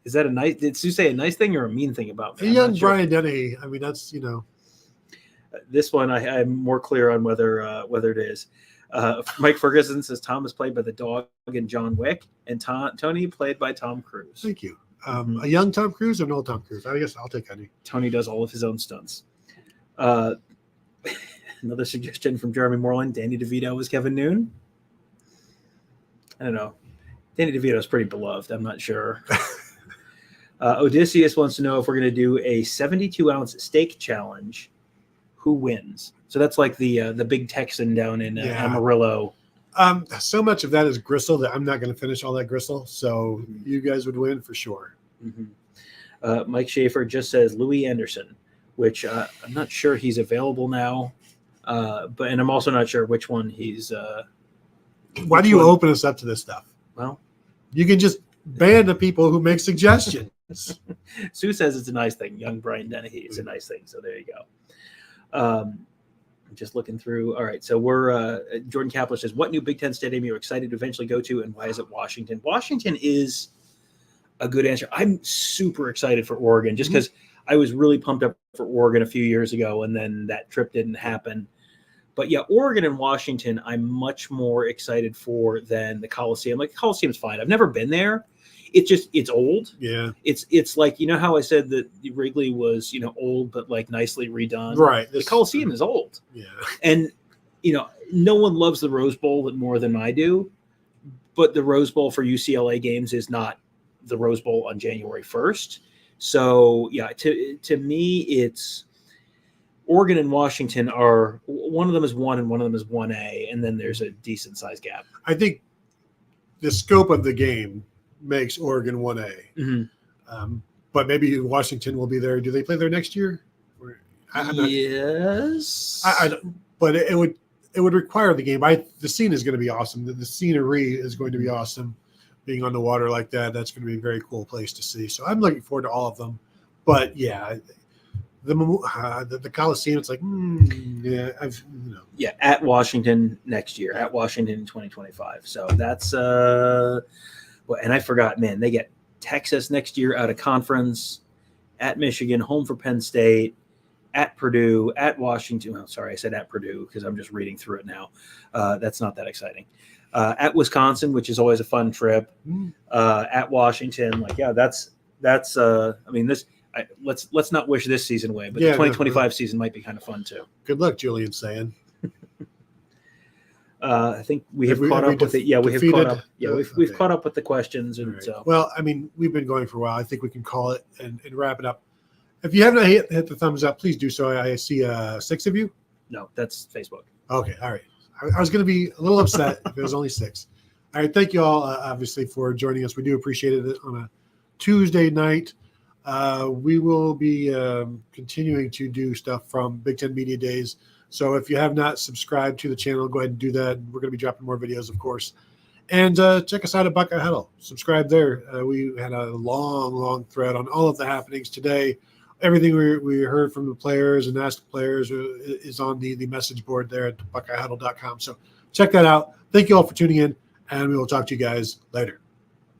Is that a nice? Did Sue say a nice thing or a mean thing about me? A young Brian Dennehy. I mean, that's This one I'm more clear on whether it is. Mike Ferguson says Tom is played by the dog in John Wick, and Tony played by Tom Cruise. Thank you. A young Tom Cruise or an old Tom Cruise? I guess I'll take any. Tony does all of his own stunts. Another suggestion from Jeremy Moreland: Danny DeVito was Kevin Noon. I don't know. Danny DeVito is pretty beloved. I'm not sure. Odysseus wants to know if we're going to do a 72-ounce steak challenge. Who wins? So that's like the big Texan down in Amarillo. So much of that is gristle that I'm not going to finish all that gristle. So you guys would win for sure. Mm-hmm. Mike Schaefer just says Louis Anderson, which I'm not sure he's available now. And I'm also not sure which one he's. Why do you open us up to this stuff? Well, you can just ban the people who make suggestions. Sue says it's a nice thing. Young Brian Dennehy, it's a nice thing. So there you go. Just looking through. All right. So we're Jordan Kapler says, what new Big Ten stadium are you excited to eventually go to, and why is it Washington? Washington is a good answer. I'm super excited for Oregon just because I was really pumped up for Oregon a few years ago, and then that trip didn't happen. But yeah, Oregon and Washington, I'm much more excited for than the Coliseum. Like, the Coliseum's fine. I've never been there. It's old. Yeah. It's like, how I said that Wrigley was, old, but like nicely redone. Right. The Coliseum is old. Yeah. And, no one loves the Rose Bowl more than I do, but the Rose Bowl for UCLA games is not the Rose Bowl on January 1st. So yeah, to me, it's Oregon and Washington are, one of them is 1 and one of them is 1A. And then there's a decent size gap. I think the scope of the game makes Oregon 1A. But maybe Washington will be there. Do they play there next year? Yes. But it would require the game. The scene is going to be awesome. The scenery is going to be awesome. Being on the water like that, that's going to be a very cool place to see. So I'm looking forward to all of them. But yeah, the Coliseum, it's like, yeah, at Washington next year, at Washington in 2025. So that's and I forgot, man, they get Texas next year out of conference, at Michigan, home for Penn State, at Purdue, at Washington. Oh, sorry, I said at Purdue because I'm just reading through it now. That's not that exciting. At Wisconsin, which is always a fun trip. At Washington, that's let's not wish this season away, but the 2025 season might be kind of fun too. Good luck, Julian Sayin. I think we have caught up with it. Yeah, we have caught up. Yeah, we've caught up with the questions, and so. Well, we've been going for a while. I think we can call it and wrap it up. If you haven't hit the thumbs up, please do so. I see 6 of you. No, that's Facebook. Okay, all right. I was going to be a little upset if it was only 6. All right, thank you all, obviously, for joining us. We do appreciate it on a Tuesday night. We will be continuing to do stuff from Big Ten Media Days. So if you have not subscribed to the channel, go ahead and do that. We're going to be dropping more videos, of course. And check us out at Buckeye Huddle. Subscribe there. We had a long thread on all of the happenings today. Everything we heard from the players and asked the players is on the message board there at buckeyehuddle.com. So check that out. Thank you all for tuning in, and we will talk to you guys later.